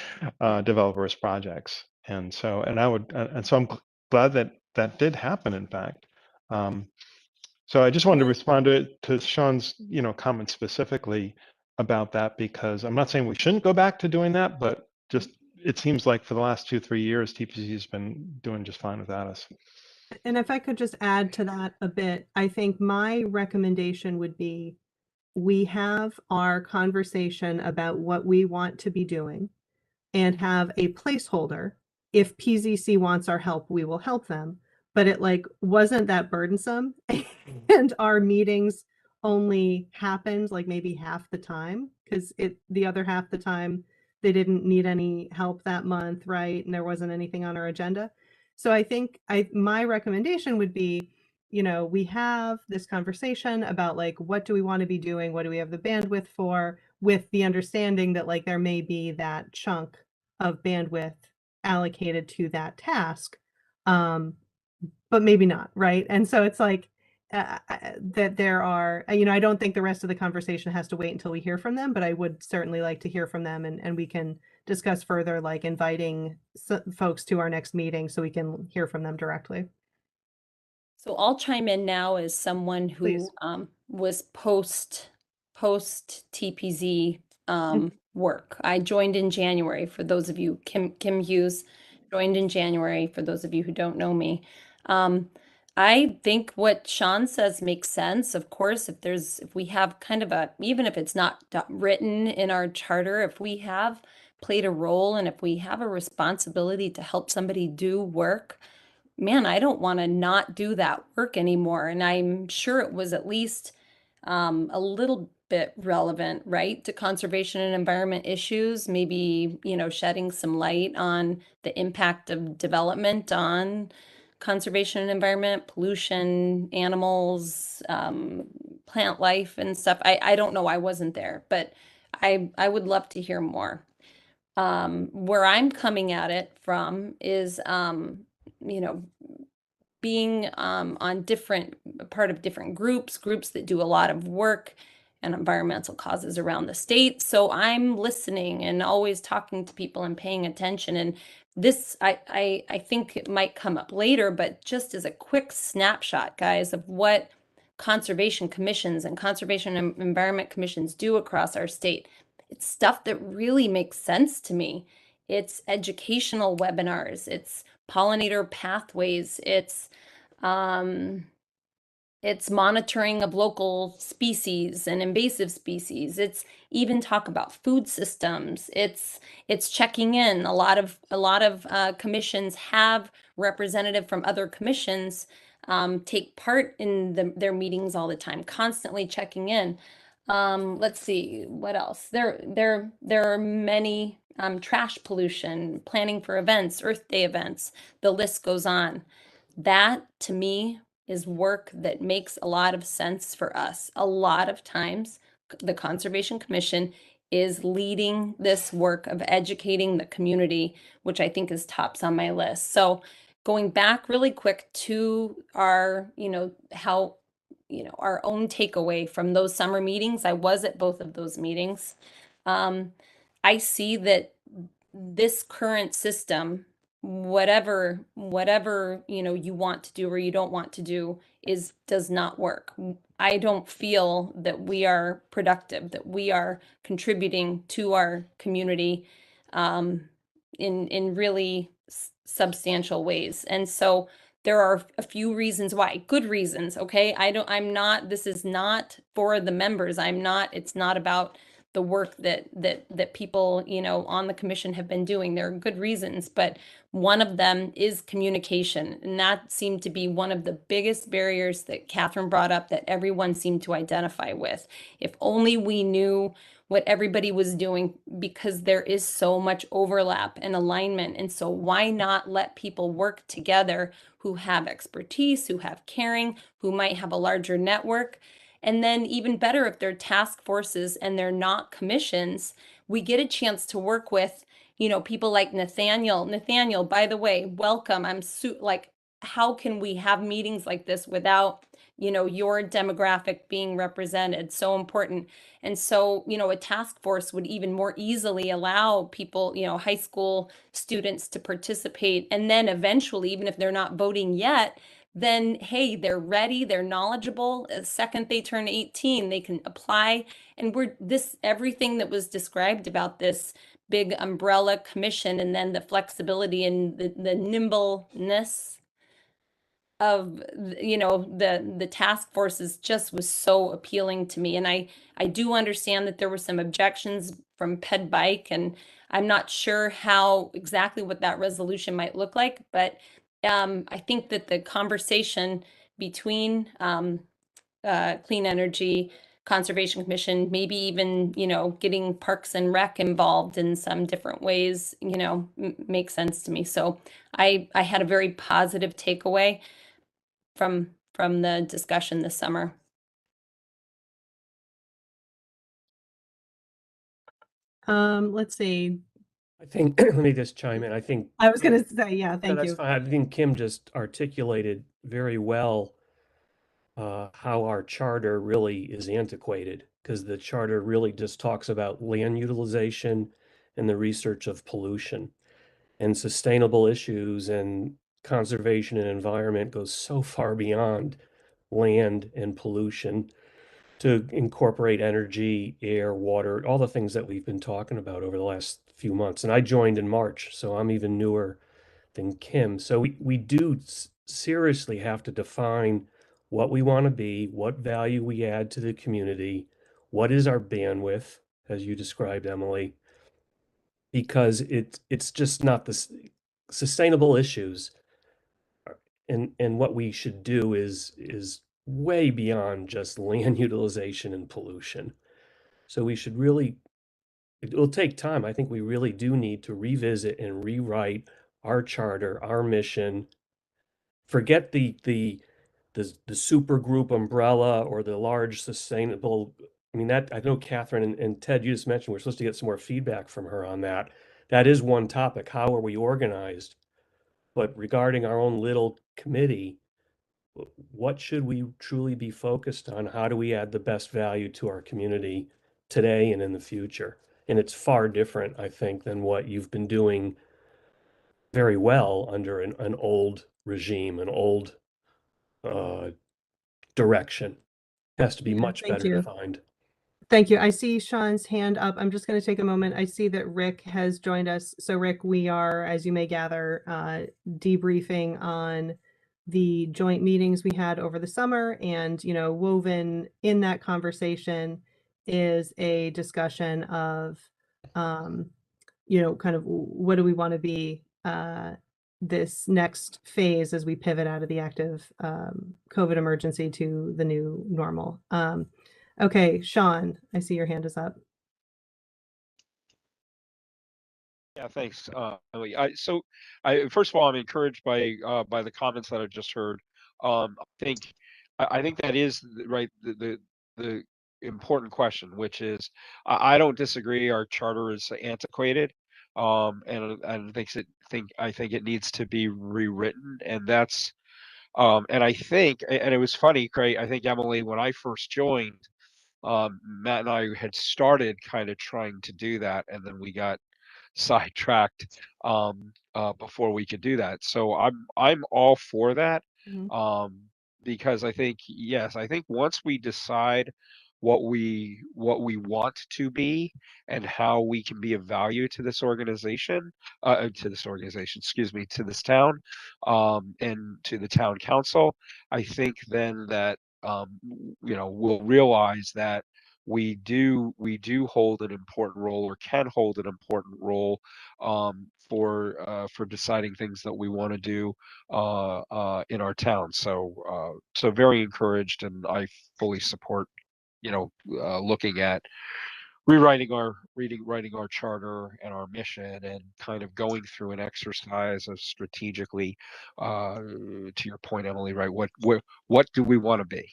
developers' projects? And so, and I'm glad that that did happen, in fact. So I just wanted to respond to Sean's, comment specifically about that, because I'm not saying we shouldn't go back to doing that, but just it seems like for the last 2-3 years, TPC has been doing just fine without us. And if I could just add to that a bit, I think my recommendation would be, we have our conversation about what we want to be doing and have a placeholder. If PZC wants our help, we will help them. but it like wasn't that burdensome. And our meetings only happened like maybe half the time, because the other half the time they didn't need any help that month, right? And there wasn't anything on our agenda. So I think my recommendation would be, we have this conversation about like, what do we want to be doing? What do we have the bandwidth for? With the understanding that like there may be that chunk of bandwidth allocated to that task, but maybe not, right? And so it's like that there are, I don't think the rest of the conversation has to wait until we hear from them, but I would certainly like to hear from them, and we can discuss further, like inviting folks to our next meeting so we can hear from them directly. So I'll chime in now as someone who Please. was post TPZ work. I joined in January. For those of you, Kim Hughes joined in January. For those of you who don't know me, I think what Sean says makes sense. Of course, if we have kind of even if it's not written in our charter, if we have played a role and if we have a responsibility to help somebody do work, man, I don't want to not do that work anymore. And I'm sure it was at least a little bit relevant, right, to conservation and environment issues, maybe, shedding some light on the impact of development on conservation and environment, pollution, animals, plant life and stuff. I don't know. I wasn't there, but I would love to hear more. Where I'm coming at it from is, being on part of different groups that do a lot of work and environmental causes around the state. So I'm listening and always talking to people and paying attention. And this, I think it might come up later, but just as a quick snapshot, guys, of what conservation commissions and conservation and environment commissions do across our state. It's stuff that really makes sense to me. It's educational webinars, it's pollinator pathways, it's monitoring of local species and invasive species. It's even talk about food systems. It's checking in. A lot of commissions have representative from other commissions take part in their meetings all the time, constantly checking in. Let's see what else. There are many trash pollution, planning for events, Earth Day events. The list goes on. That to me is work that makes a lot of sense for us. A lot of times, the Conservation Commission is leading this work of educating the community, which I think is tops on my list. So going back really quick to our, our own takeaway from those summer meetings. I was at both of those meetings. I see that this current system, whatever you want to do or you don't want to do, does not work. I don't feel that we are productive, that we are contributing to our community in really substantial ways. And so there are a few reasons why, good reasons, okay? This is not for the members. It's not about the work that people, on the commission have been doing. There are good reasons, but one of them is communication. And that seemed to be one of the biggest barriers that Catherine brought up that everyone seemed to identify with. If only we knew what everybody was doing, because there is so much overlap and alignment. And so why not let people work together who have expertise, who have caring, who might have a larger network? And then even better, if they're task forces and they're not commissions, we get a chance to work with, people like Nathaniel. Nathaniel, by the way, welcome. How can we have meetings like this without, your demographic being represented? So important. And so, a task force would even more easily allow people, high school students to participate. And then eventually, even if they're not voting yet, then hey, they're ready, they're knowledgeable. The second they turn 18, they can apply. And everything that was described about this big umbrella commission, and then the flexibility and the nimbleness of the task forces just was so appealing to me. And I do understand that there were some objections from Ped Bike, and I'm not sure exactly what that resolution might look like, but I think that the conversation between Clean Energy, Conservation Commission, maybe even, getting Parks and Rec involved in some different ways, makes sense to me. So I had a very positive takeaway from the discussion this summer. Let's see. I think, let me just chime in. I think, I was going to say, yeah, no, thank that's you. fine. I think Kim just articulated very well how our charter really is antiquated, because the charter really just talks about land utilization and the research of pollution, and sustainable issues and conservation and environment goes so far beyond land and pollution to incorporate energy, air, water, all the things that we've been talking about over the last few months. And I joined in March, so I'm even newer than Kim. So we do seriously have to define what we want to be, what value we add to the community, what is our bandwidth, as you described, Emily, because it's just not the sustainable issues. And what we should do is way beyond just land utilization and pollution. So we should really, it will take time. I think we really do need to revisit and rewrite our charter, our mission. Forget the super group umbrella or the large sustainable. I mean, that I know Catherine and Ted, you just mentioned we're supposed to get some more feedback from her on that. That is one topic. How are we organized? But regarding our own little committee, what should we truly be focused on? How do we add the best value to our community today and in the future? And it's far different, I think, than what you've been doing very well under an old regime, an old direction. It has to be Yeah, much thank better you. defined. Thank you. I see Sean's hand up. I'm just going to take a moment. I see that Rick has joined us. So Rick, we are, as you may gather, debriefing on the joint meetings we had over the summer, and woven in that conversation is a discussion of kind of what do we want to be this next phase as we pivot out of the active COVID emergency to the new normal. Okay, Sean, I see your hand is up. Yeah, thanks, Emily. First of all, I'm encouraged by the comments that I've just heard. I think that is right the important question, which is I don't disagree. Our charter is antiquated, and I think it needs to be rewritten, and that's and I think and it was funny, Craig. I think Emily, when I first joined, Matt and I had started kind of trying to do that, and then we got sidetracked before we could do that. So I'm all for that. Mhm. Because I think, yes, I think once we decide what we want to be and how we can be of value to this organization, excuse me, to this town, and to the town council, I think then that we'll realize that we do hold an important role, or can hold an important role, for deciding things that we want to do in our town. So very encouraged, and I fully support looking at writing our charter and our mission, and kind of going through an exercise of strategically, to your point, Emily, right? What do we want to be?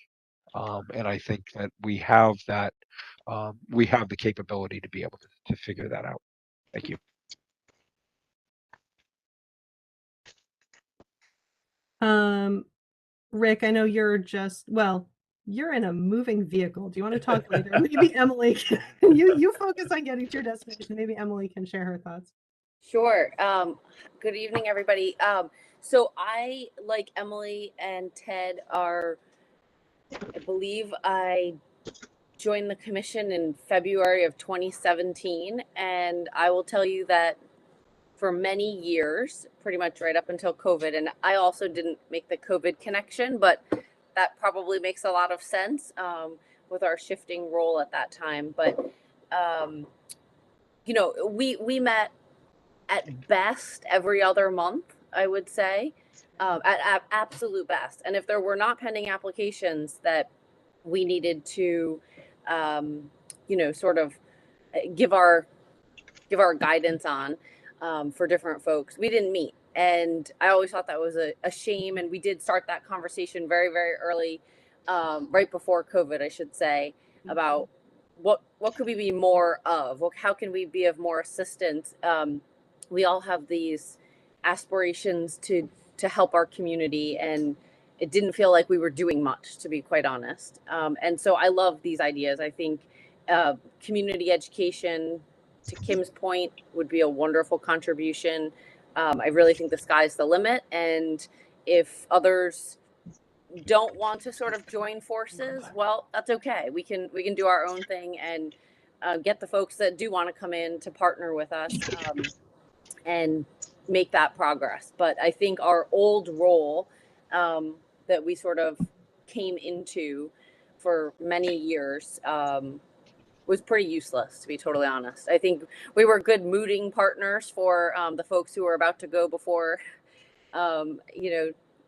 And I think that we have that, we have the capability to be able to figure that out. Thank you. Rick, I know you're you're in a moving vehicle. Do you want to talk later? Maybe Emily, you focus on getting to your destination. Maybe Emily can share her thoughts. Sure. Good evening, everybody. So I, like Emily and Ted, I believe I joined the commission in February of 2017. And I will tell you that for many years, pretty much right up until COVID, and I also didn't make the COVID connection, but that probably makes a lot of sense with our shifting role at that time. But, we met at best every other month, I would say. at absolute best. And if there were not pending applications that we needed to, sort of give our guidance on for different folks, we didn't meet. And I always thought that was a shame. And we did start that conversation very, very early, right before COVID, I should say, about what could we be more of? How can we be of more assistance? We all have these aspirations to help our community, and it didn't feel like we were doing much, to be quite honest. And so I love these ideas. I think community education, to Kim's point, would be a wonderful contribution. I really think the sky's the limit, and if others don't want to sort of join forces, well, that's okay. We can do our own thing and get the folks that do want to come in to partner with us and make that progress. But I think our old role that we sort of came into for many years was pretty useless, to be totally honest. I think we were good mooting partners for the folks who were about to go before,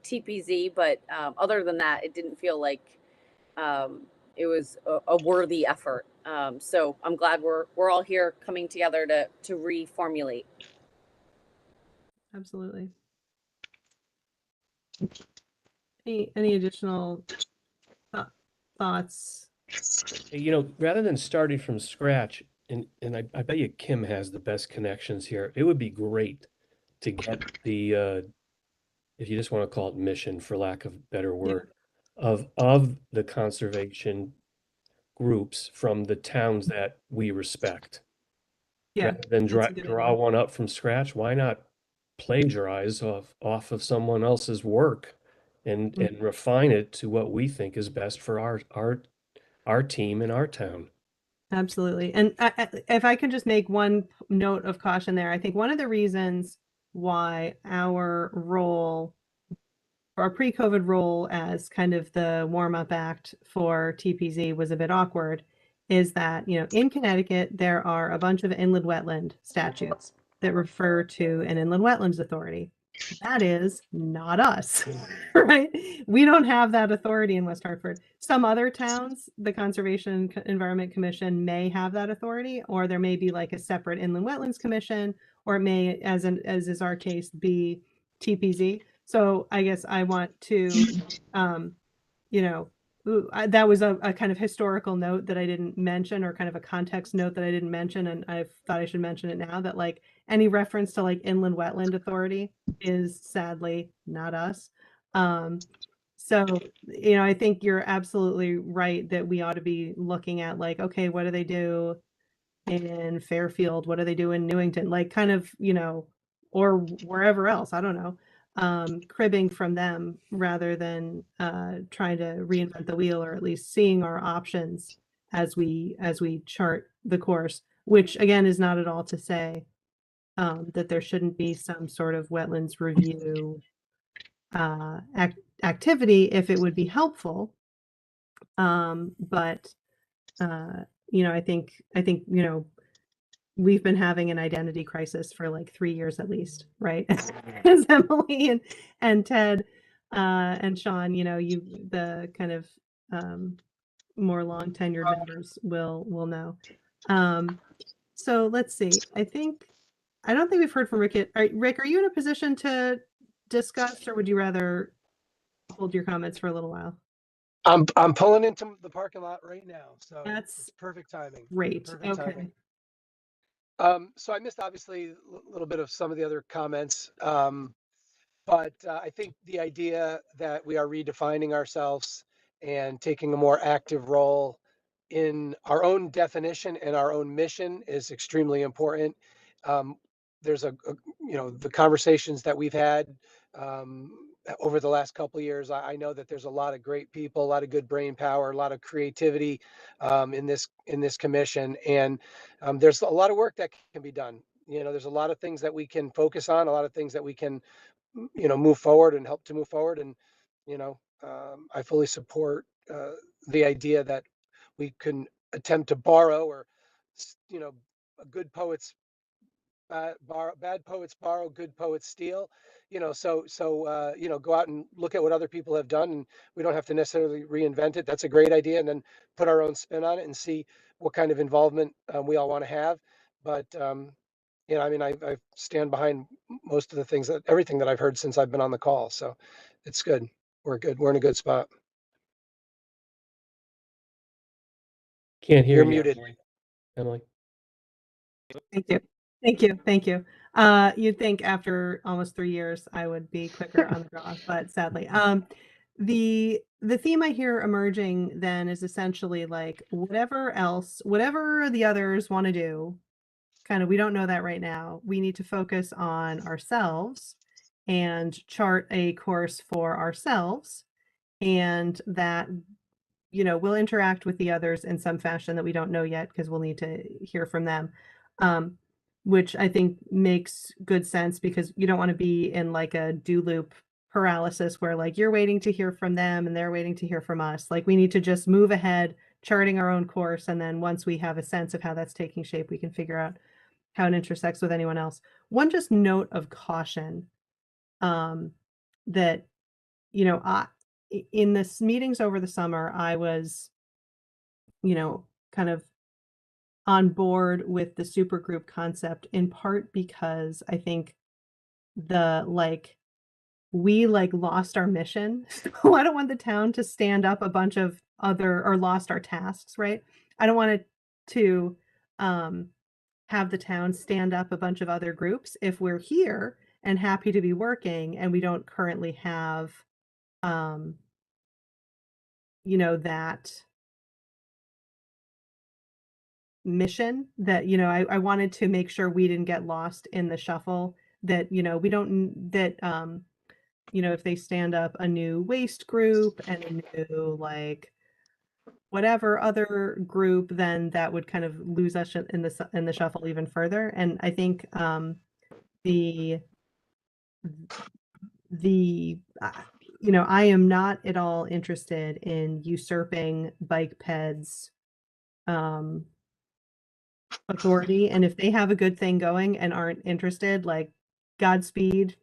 TPZ. But other than that, it didn't feel like it was a worthy effort. So I'm glad we're all here coming together to reformulate. Absolutely. Any additional thoughts? Rather than starting from scratch, and I bet you Kim has the best connections here. It would be great to get the, if you just want to call it mission, for lack of a better word, of the conservation groups from the towns that we respect. Yeah, Rather than that's a good draw idea. one up from scratch, why not plagiarize off of someone else's work and refine it to what we think is best for our team and our town. Absolutely. And if I can just make one note of caution there, I think one of the reasons why our pre-COVID role as kind of the warm-up act for TPZ was a bit awkward is that, in Connecticut, there are a bunch of inland wetland statutes that refer to an inland wetlands authority. That is not us, right? We don't have that authority in West Hartford. Some other towns, the Conservation Environment Commission may have that authority, or there may be like a separate inland wetlands commission, or it may, as is our case, be TPZ. So I guess I want to, that was a kind of historical note that I didn't mention, or kind of a context note that I didn't mention, and I thought I should mention it now, that like any reference to like inland wetland authority is sadly not us. So, I think you're absolutely right that we ought to be looking at like, okay, what do they do in Fairfield? What do they do in Newington? Like kind of, or wherever else, I don't know. Cribbing from them rather than trying to reinvent the wheel, or at least seeing our options as we chart the course, which again is not at all to say that there shouldn't be some sort of wetlands review activity if it would be helpful. But I think we've been having an identity crisis for like 3 years at least, right? As Emily and Ted and Sean, the kind of more long tenured members will know. So let's see. I don't think we've heard from Rick yet. Rick, are you in a position to discuss, or would you rather hold your comments for a little while? I'm pulling into the parking lot right now, so That's it's perfect timing. great. Perfect Okay. timing. So I missed obviously a little bit of some of the other comments, but I think the idea that we are redefining ourselves and taking a more active role in our own definition and our own mission is extremely important. There's the conversations that we've had over the last couple of years. I know that there's a lot of great people, a lot of good brain power, a lot of creativity in this commission, and there's a lot of work that can be done. There's a lot of things that we can focus on, a lot of things that we can move forward and help to move forward. And I fully support the idea that we can attempt to borrow, or a good poet's bad poets borrow, good poets steal. Go out and look at what other people have done, and we don't have to necessarily reinvent it. That's a great idea, and then put our own spin on it and see what kind of involvement we all want to have. But I stand behind most of the things everything that I've heard since I've been on the call. So it's good. We're good. We're in a good spot. Can't hear You're you, muted. Emily. Thank you. Thank you. Thank you. You'd think after almost 3 years, I would be quicker on the draw, but sadly, the theme I hear emerging then is essentially like whatever the others want to do, kind of, we don't know that right now. We need to focus on ourselves and chart a course for ourselves, and that we'll interact with the others in some fashion that we don't know yet because we'll need to hear from them, which I think makes good sense, because you don't want to be in like a do loop paralysis where like you're waiting to hear from them and they're waiting to hear from us. Like we need to just move ahead, charting our own course, and then once we have a sense of how that's taking shape, we can figure out how it intersects with anyone else. One just note of caution, that in this meetings over the summer, I was, kind of on board with the supergroup concept, in part because I think we lost our mission. So I don't want the town to stand up a bunch of or lost our tasks, right? I don't want it to have the town stand up a bunch of other groups if we're here and happy to be working and we don't currently have that mission, that I wanted to make sure we didn't get lost in the shuffle, that we don't that if they stand up a new waste group and a new whatever other group, then that would kind of lose us in the shuffle even further. And I think the I am not at all interested in usurping bike peds authority, and if they have a good thing going and aren't interested, Godspeed,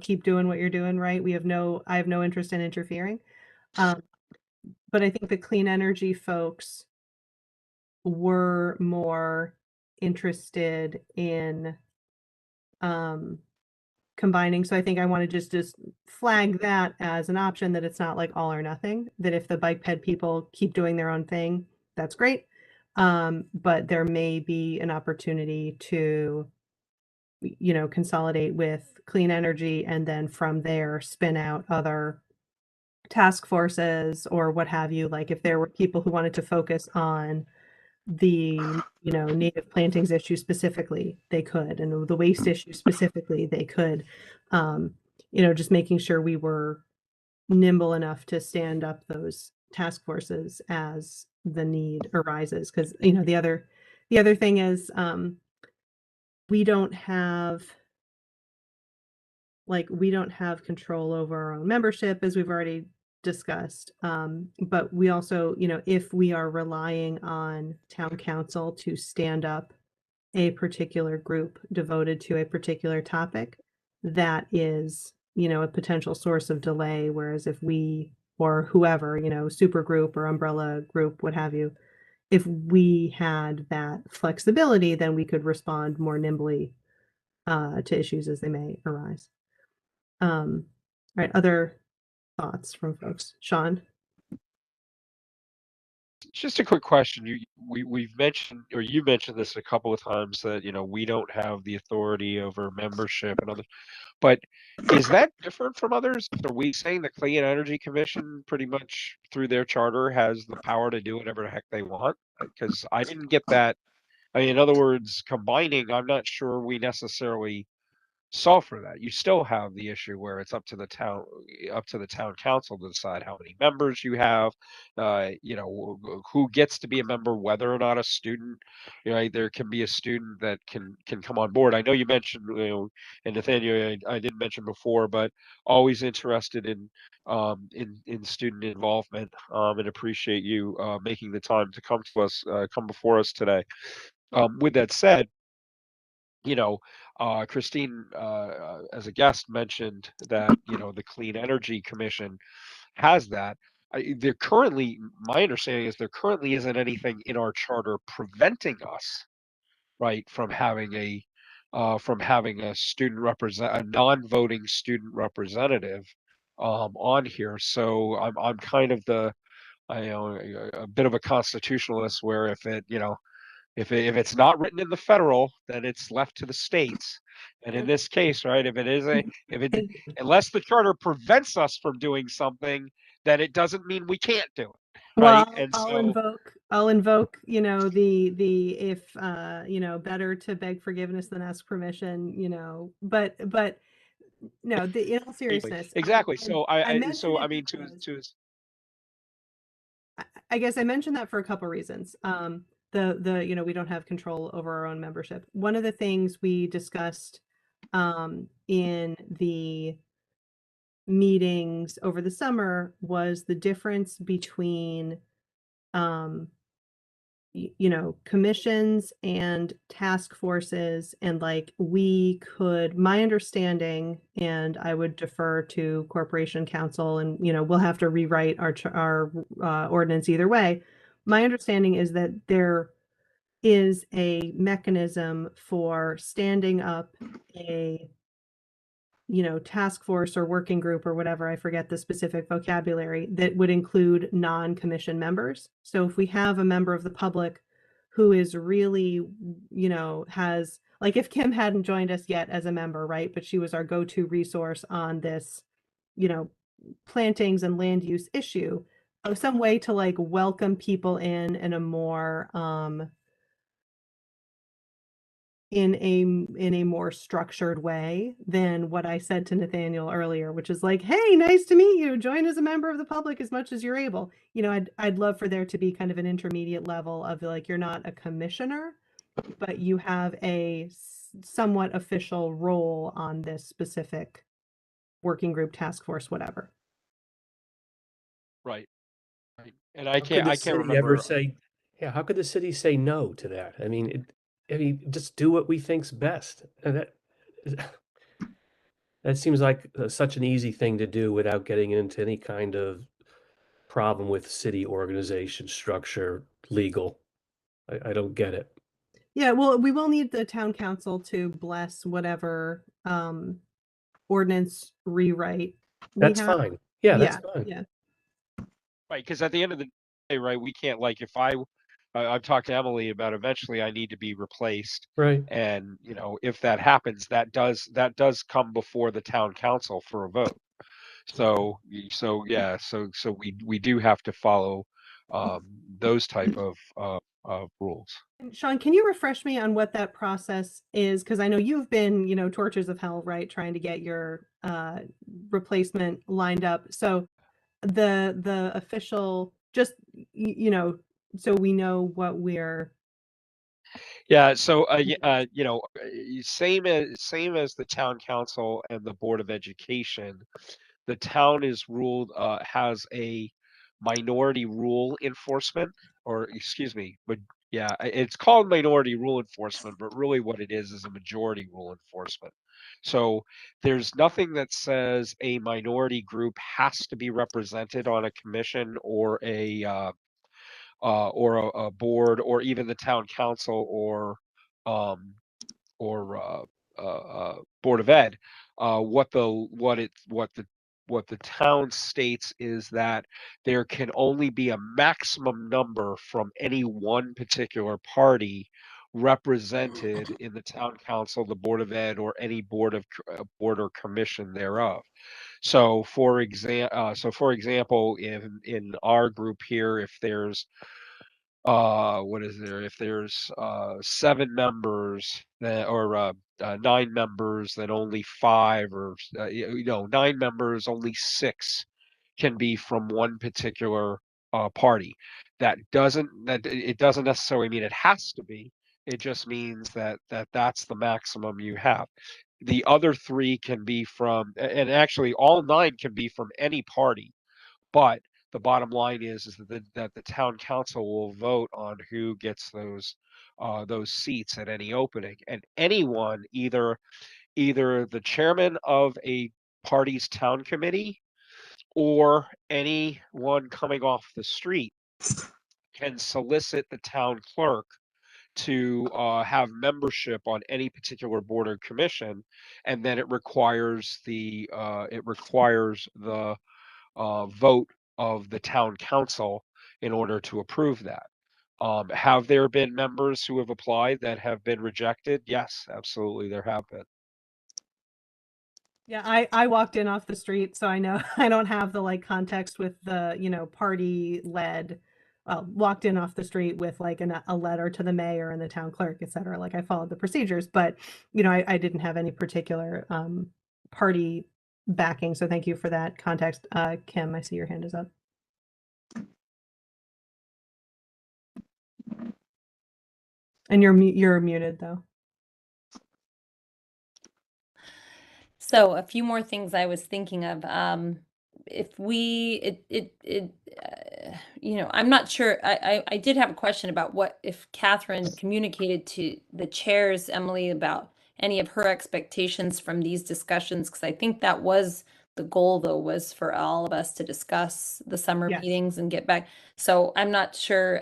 keep doing what you're doing, right? I have no interest in interfering. But I think the clean energy folks were more interested in combining. So I think I want to just flag that as an option, that it's not like all or nothing, that if the bike ped people keep doing their own thing, that's great. But there may be an opportunity to, consolidate with clean energy, and then from there spin out other task forces or what have you. Like if there were people who wanted to focus on the native plantings issue specifically, they could, and the waste issue specifically, they could. Just making sure we were nimble enough to stand up those task forces as the need arises, because the other thing is, we don't have control over our own membership, as we've already discussed. But we also, if we are relying on town council to stand up a particular group devoted to a particular topic, that is, a potential source of delay. Whereas if we, or whoever, super group or umbrella group, what have you, if we had that flexibility, then we could respond more nimbly to issues as they may arise. Right. Other thoughts from folks? Sean? Just a quick question. We've mentioned, or you mentioned this a couple of times, that we don't have the authority over membership and others. But is that different from others? Are we saying the Clean Energy Commission pretty much through their charter has the power to do whatever the heck they want? Because I didn't get that. I mean, in other words, combining, I'm not sure we necessarily solve for that. You still have the issue where it's up to the town council to decide how many members you have, who gets to be a member, whether or not a student, there can be a student that can come on board. I know you mentioned, and Nathaniel, I didn't mention before, but always interested in student involvement, and appreciate you making the time to come before us today. With that said, Christine, as a guest, mentioned that, the Clean Energy Commission has that. My understanding is there currently isn't anything in our charter preventing us, right, from having a a non-voting student representative on here. So I'm kind of a bit of a constitutionalist, where if it's not written in the federal, then it's left to the states. And in this case, right, unless the charter prevents us from doing something, then it doesn't mean we can't do it, right? Well, And I'll invoke, the if, better to beg forgiveness than ask permission, but no, in all seriousness, exactly. So I mention it mean, because I guess I mentioned that for a couple reasons. We don't have control over our own membership. One of the things we discussed in the meetings over the summer was the difference between commissions and task forces, and my understanding, and I would defer to Corporation Counsel, and we'll have to rewrite our ordinance either way. My understanding is that there is a mechanism for standing up a task force or working group or whatever, I forget the specific vocabulary, that would include non-commission members. So if we have a member of the public who is really, has, like, if Kim hadn't joined us yet as a member, right, but she was our go-to resource on this, plantings and land use issue, some way to welcome people in a more, in a more structured way than what I said to Nathaniel earlier, which is like, hey, nice to meet you. Join as a member of the public as much as you're able. I'd love for there to be kind of an intermediate level of you're not a commissioner, but you have a somewhat official role on this specific working group, task force, whatever. right. And I Could the can't city remember. ever say, yeah, how could the city say no to that? I mean, just do what we think's best. And that seems like such an easy thing to do without getting into any kind of problem with city organization, structure, legal. I don't get it. Yeah, well, we will need the town council to bless whatever ordinance rewrite we That's have. fine. Yeah, that's fine. Yeah. Right, because at the end of the day, right, we can't, if I've talked to Emily about eventually I need to be replaced. Right. And, if that happens, that does come before the town council for a vote. So we do have to follow those type of rules. And Sean, can you refresh me on what that process is? Because I know you've been, tortures of hell, right, trying to get your replacement lined up. So the official, just so we know what we're. Yeah, so same as the town council and the board of education, the town is ruled has a minority rule enforcement, or excuse me, but yeah, it's called minority rule enforcement, but really what it is a majority rule enforcement. So there's nothing that says a minority group has to be represented on a commission or a board, or even the town council, um, or board of ed. What the town states is that there can only be a maximum number from any one particular party represented in the town council, the board of ed, or any board or commission thereof. So for example, in our group here, if there's if there's 7 members or 9 members, then only 5, or 9 members, only 6 can be from one particular party. It doesn't necessarily mean it has to be. It just means that's the maximum you have. The other 3 can be from, and actually all 9 can be from any party, but the bottom line is that the town council will vote on who gets those those seats at any opening. And anyone, either the chairman of a party's town committee or anyone coming off the street, can solicit the town clerk to have membership on any particular board or commission, and then it requires the vote of the town council in order to approve that. Have there been members who have applied that have been rejected? Yes, absolutely, there have been. Yeah, I walked in off the street, so I know I don't have the like context with the, party led, walked in off the street with like a letter to the mayor and the town clerk, et cetera. Like I followed the procedures, but I didn't have any particular party backing. So thank you for that context. Kim, I see your hand is up. And you're muted though. So a few more things I was thinking of. If we, I'm not sure. I did have a question about what if Catherine communicated to the chairs, Emily, about any of her expectations from these discussions, because I think that was the goal, though, was for all of us to discuss the summer Yes. meetings and get back. So I'm not sure.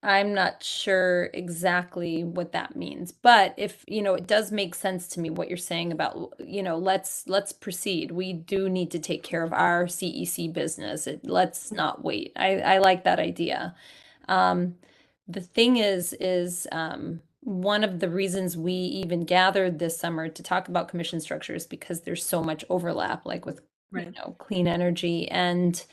I'm not sure exactly what that means, but if, it does make sense to me what you're saying about, let's proceed. We do need to take care of our CEC business. Let's not wait. I like that idea. The thing is, one of the reasons we even gathered this summer to talk about commission structures, because there's so much overlap, like with, Right. clean energy and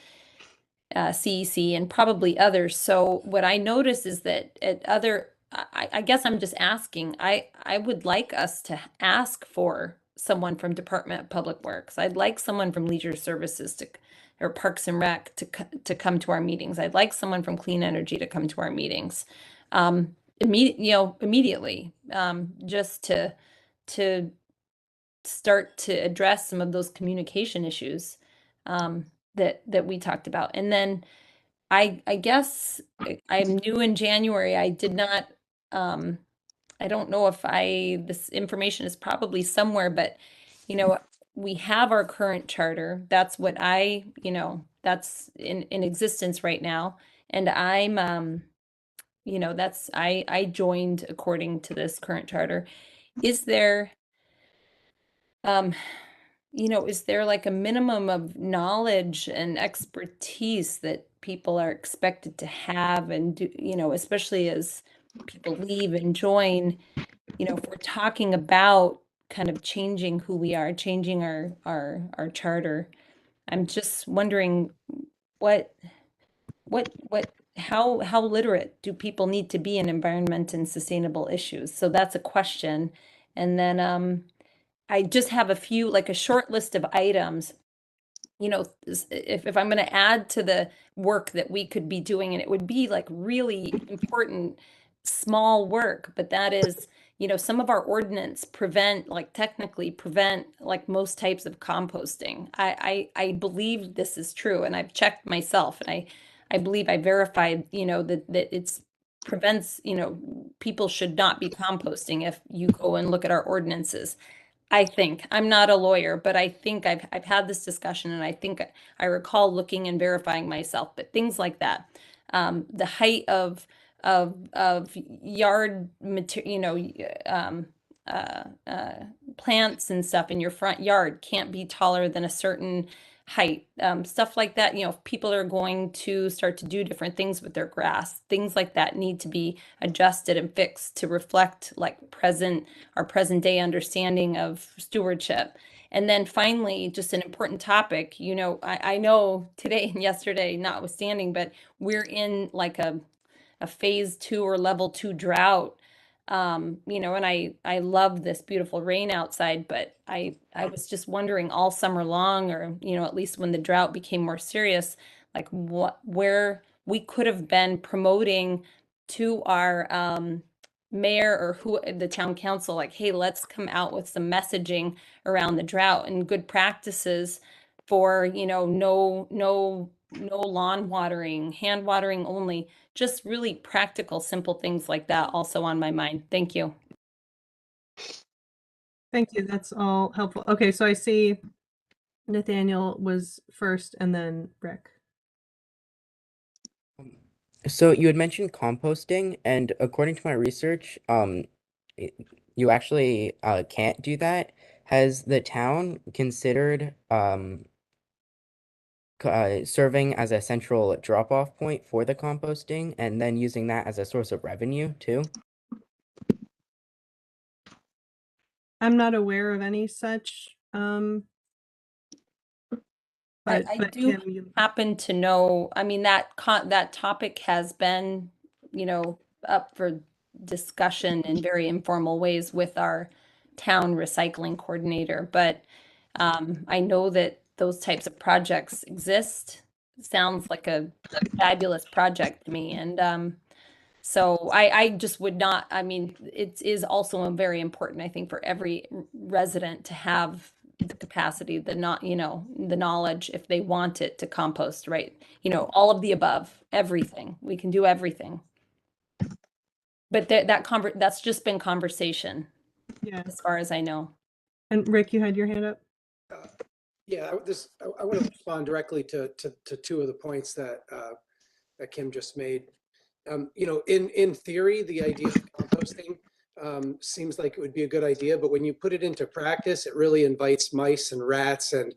CEC and probably others. So what I notice is that at other, I guess I'm just asking, I would like us to ask for someone from Department of Public Works. I'd like someone from Leisure Services or Parks and Rec to come to our meetings. I'd like someone from Clean Energy to come to our meetings. Immediately, just to start to address some of those communication issues that we talked about. And then I guess I'm new in January. I did not, I don't know if this information is probably somewhere, but, we have our current charter. That's what that's in existence right now. And I'm, I joined according to this current charter. Is there, is there like a minimum of knowledge and expertise that people are expected to have and do, especially as people leave and join, if we're talking about kind of changing who we are, changing our charter. I'm just wondering how literate do people need to be in environment and sustainable issues? So that's a question. And then I just have a short list of items, if I'm going to add to the work that we could be doing, and it would be like really important, small work, but that is, some of our ordinance technically prevent like most types of composting. I believe this is true, and I've checked myself, and I believe I verified, that it's prevents, people should not be composting if you go and look at our ordinances. I think I'm not a lawyer, but I think I've had this discussion, and I think I recall looking and verifying myself. But things like that, the height of yard material, plants and stuff in your front yard can't be taller than a certain height, stuff like that. If people are going to start to do different things with their grass, things like that need to be adjusted and fixed to reflect like our present day understanding of stewardship. And then finally, just an important topic, I know today and yesterday notwithstanding, but we're in like a phase 2 or level 2 drought. And I love this beautiful rain outside, but I was just wondering all summer long, or, at least when the drought became more serious, like where we could have been promoting to our mayor or the town council, like, hey, let's come out with some messaging around the drought and good practices for, no no lawn watering, hand watering only, just really practical, simple things like that also on my mind. Thank you. Thank you. That's all helpful. Okay, so I see Nathaniel was first and then Rick. So you had mentioned composting, and according to my research, you actually can't do that. Has the town considered serving as a central drop-off point for the composting and then using that as a source of revenue too? I'm not aware of any such, but I do Kim, you, happen to know, I mean, that topic has been, up for discussion in very informal ways with our town recycling coordinator, but I know that those types of projects exist. Sounds like a fabulous project to me. And so I just would not, I mean, it is also very important, I think, for every resident to have the capacity, the knowledge if they want it to compost, right? All of the above, everything. We can do everything. But that's just been conversation, yeah. as far as I know. And Rick, you had your hand up? Yeah, I want to respond directly to two of the points that Kim just made. In theory, the idea of composting seems like it would be a good idea, but when you put it into practice, it really invites mice and rats, and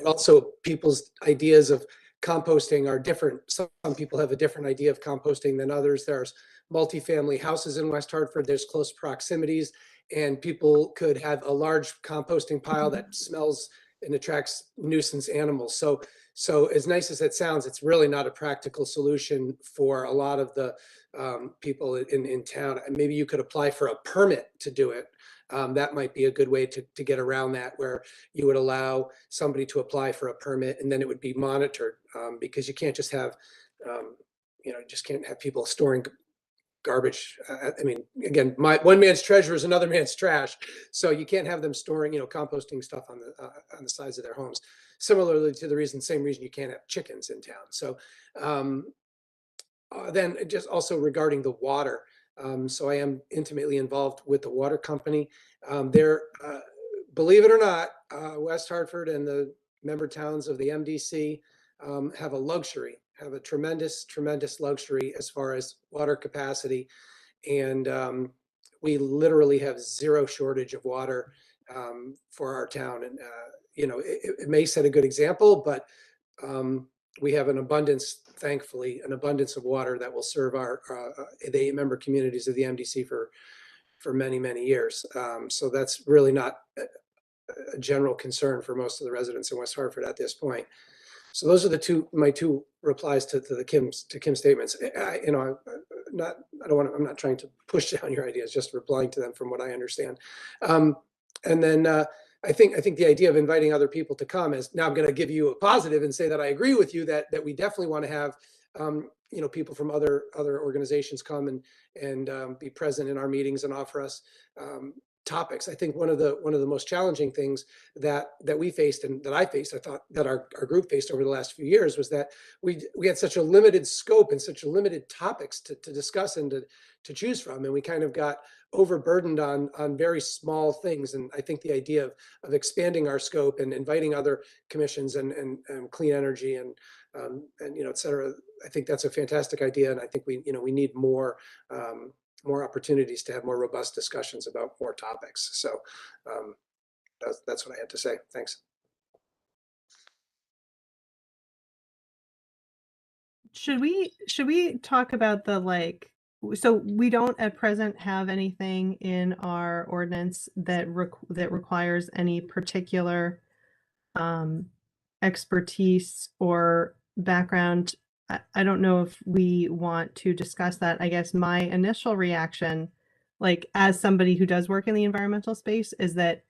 also people's ideas of composting are different. Some people have a different idea of composting than others. There's multifamily houses in West Hartford. There's close proximities, and people could have a large composting pile that smells and attracts nuisance animals. So as nice as it sounds, it's really not a practical solution for a lot of the people in town. And maybe you could apply for a permit to do it. That might be a good way to get around that, where you would allow somebody to apply for a permit and then it would be monitored, because you can't just have, just can't have people storing garbage. I mean, again, one man's treasure is another man's trash. So you can't have them storing, composting stuff on the sides of their homes. Similarly to the same reason you can't have chickens in town. So then just also regarding the water. So I am intimately involved with the water company. Believe it or not, West Hartford and the member towns of the MDC have a tremendous, tremendous luxury as far as water capacity. And we literally have zero shortage of water for our town. And, it may set a good example, but we have thankfully, an abundance of water that will serve the 8 member communities of the MDC for many, many years. So that's really not a general concern for most of the residents in West Hartford at this point. So those are my two replies to Kim's statements. I'm not trying to push down your ideas, just replying to them from what I understand. And then I think the idea of inviting other people to come is, now I'm going to give you a positive and say that I agree with you that we definitely want to have people from other organizations come and be present in our meetings and offer us topics. I think one of the most challenging things that we faced and that I faced, I thought that our group faced over the last few years, was that we had such a limited scope and such a limited topics to discuss and to choose from, and we kind of got overburdened on very small things. And I think the idea of expanding our scope and inviting other commissions and clean energy and et cetera, I think that's a fantastic idea, and I think we need more opportunities to have more robust discussions about more topics. So that's what I had to say. Thanks. Should we talk about so we don't at present have anything in our ordinance that requires any particular expertise or background. I don't know if we want to discuss that. I guess my initial reaction, as somebody who does work in the environmental space, is that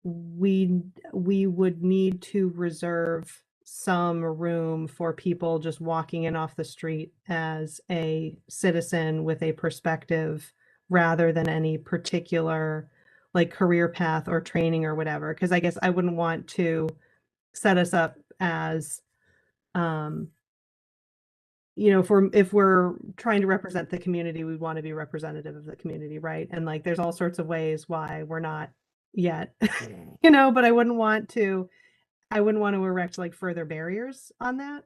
we would need to reserve some room for people just walking in off the street as a citizen with a perspective, rather than any particular career path or training or whatever. Because I guess I wouldn't want to set us up as you know, if we're trying to represent the community, we want to be representative of the community, right? And like, there's all sorts of ways why we're not yet, you know, but I wouldn't want to erect like further barriers on that.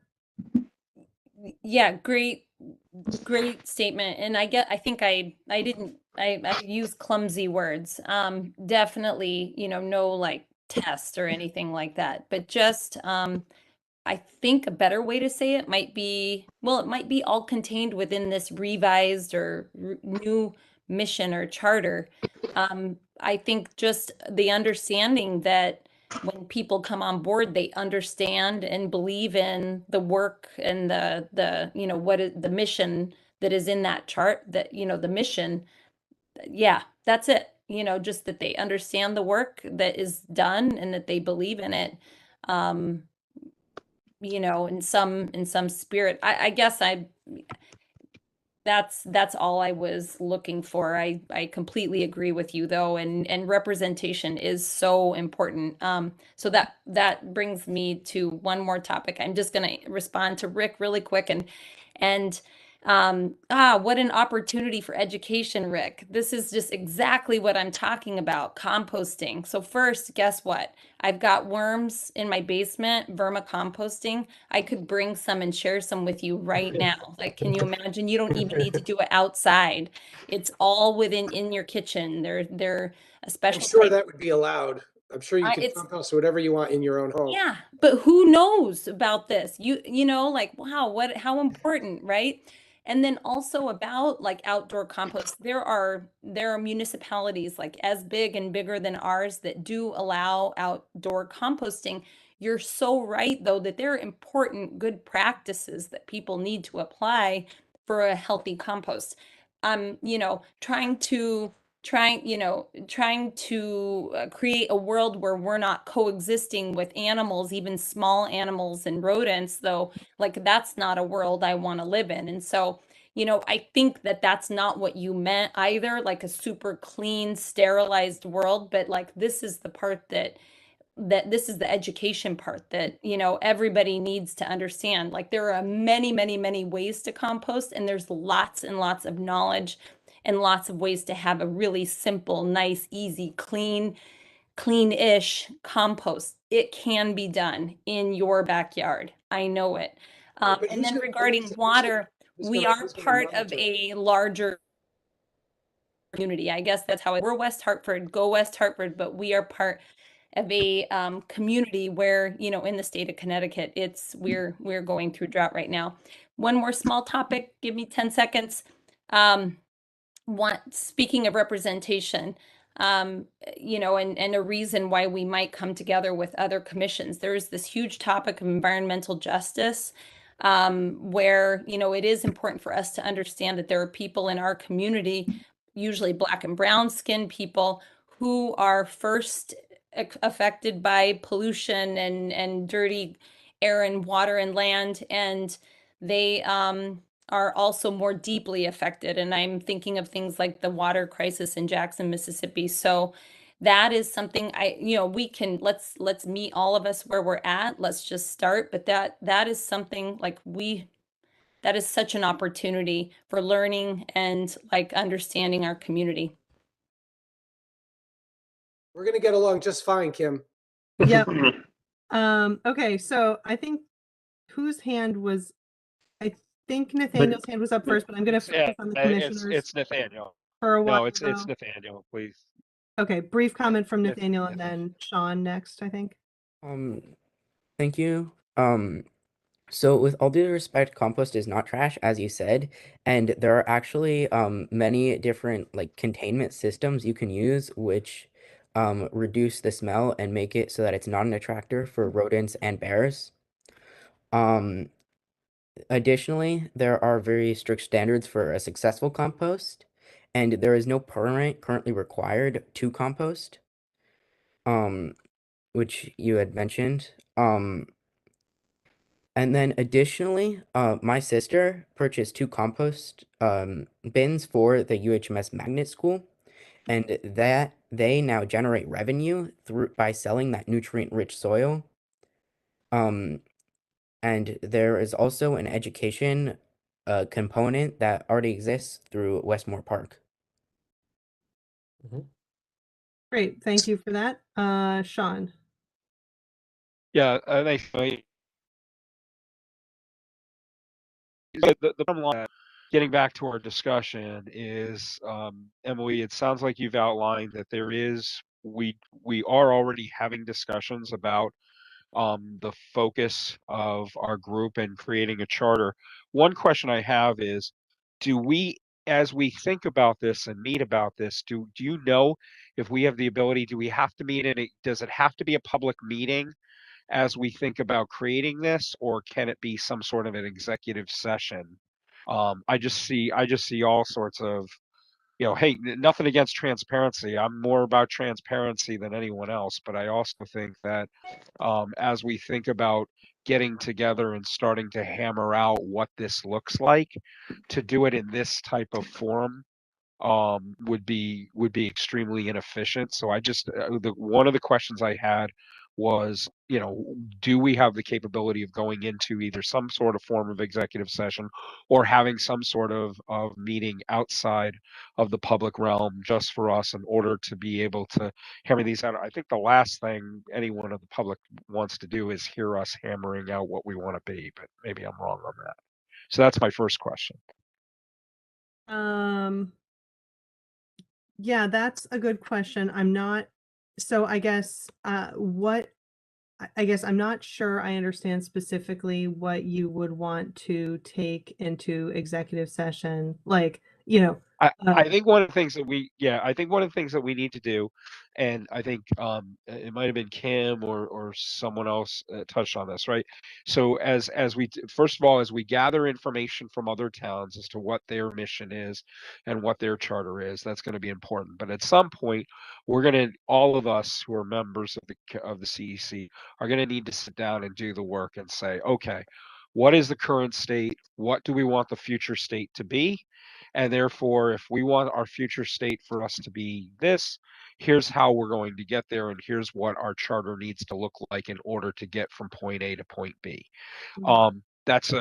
Yeah, great statement. And I think I use clumsy words. Definitely, you know, no like test or anything like that, but just I think a better way to say it might be, well, it might be all contained within this revised or new mission or charter. I think just the understanding that when people come on board, they understand and believe in the work and the you know, what is the mission that is in that chart, that, you know, the mission. Yeah, that's it. You know, just that they understand the work that is done and that they believe in it. You know, in some spirit. I guess that's all I was looking for. I completely agree with you though, and representation is so important. So that brings me to one more topic. I'm just going to respond to Rick really quick, and what an opportunity for education, Rick. This is just exactly what I'm talking about, composting. So first, guess what? I've got worms in my basement, vermicomposting. I could bring some and share some with you right now. Like, can you imagine? You don't even need to do it outside. It's all in your kitchen. They're a I'm special sure type. that would be allowed. I'm sure you can It's compost whatever you want in your own home. Yeah, but who knows about this? You know, like, wow, how important, right? And then also about like outdoor compost. There are municipalities like as big and bigger than ours that do allow outdoor composting. You're so right though that there are important good practices that people need to apply for a healthy compost. You know, trying to create a world where we're not coexisting with animals, even small animals and rodents, though, like that's not a world I want to live in. And so, you know, I think that that's not what you meant either, like a super clean, sterilized world, but like this is the part that this is the education part that, you know, everybody needs to understand. Like there are many, many, many ways to compost, and there's lots and lots of knowledge and lots of ways to have a really simple, nice, easy, clean-ish compost. It can be done in your backyard. I know it. But And then regarding water, we are part of a larger community. I guess that's how we're West Hartford, go West Hartford, but we are part of a community where, you know, in the state of Connecticut, we're going through drought right now. One more small topic, give me 10 seconds. Speaking of representation, you know, and a reason why we might come together with other commissions. There's this huge topic of environmental justice, where, you know, it is important for us to understand that there are people in our community, usually Black and brown skinned people, who are first affected by pollution and dirty air and water and land, and they are also more deeply affected. And I'm thinking of things like the water crisis in Jackson, Mississippi. So that is something you know, we can, let's meet all of us where we're at. Let's just start. But that is something like that is such an opportunity for learning and like understanding our community. We're going to get along just fine, Kim. Yep. Okay, so I think whose hand was, I think Nathaniel's hand was up first, but I'm going to focus on the commissioners it's Nathaniel. for a while. No, it's Nathaniel, please. Okay, brief comment from Nathaniel and Nathaniel. then Sean next, I think. Thank you. So with all due respect, compost is not trash, as you said, and there are actually many different like containment systems you can use which reduce the smell and make it so that it's not an attractor for rodents and bears. Additionally, there are very strict standards for a successful compost, and there is no permit currently required to compost, which you had mentioned. And then additionally, my sister purchased 2 compost bins for the UHMS magnet school, and that they now generate revenue by selling that nutrient-rich soil. And there is also an education component that already exists through Westmore Park. Great, thank you for that. Sean? Yeah, I think the bottom line, getting back to our discussion is, Emily, it sounds like you've outlined that we are already having discussions about the focus of our group and creating a charter. One question I have is, as we think about this and meet about this, do you know if we have the ability, do we have to meet does it have to be a public meeting as we think about creating this, or can it be some sort of an executive session? I just see all sorts of, hey, nothing against transparency. I'm more about transparency than anyone else, but I also think that as we think about getting together and starting to hammer out what this looks like, to do it in this type of forum would be extremely inefficient. So I just one of the questions I had was, do we have the capability of going into either some sort of form of executive session or having some sort of meeting outside of the public realm just for us in order to be able to hammer these out? I think the last thing anyone of the public wants to do is hear us hammering out what we want to be, but maybe I'm wrong on that. So that's my first question. Yeah, that's a good question. So I guess I guess I'm not sure I understand specifically what you would want to take into executive session. Like, I think one of the things that we need to do, and I think it might have been Kim or someone else touched on this, right? So first of all, as we gather information from other towns as to what their mission is and what their charter is, that's going to be important. But at some point, all of us who are members of the CEC are going to need to sit down and do the work and say, okay, what is the current state? What do we want the future state to be? And therefore, if we want our future state for us to be this, here's how we're going to get there, and here's what our charter needs to look like in order to get from point A to point B. That's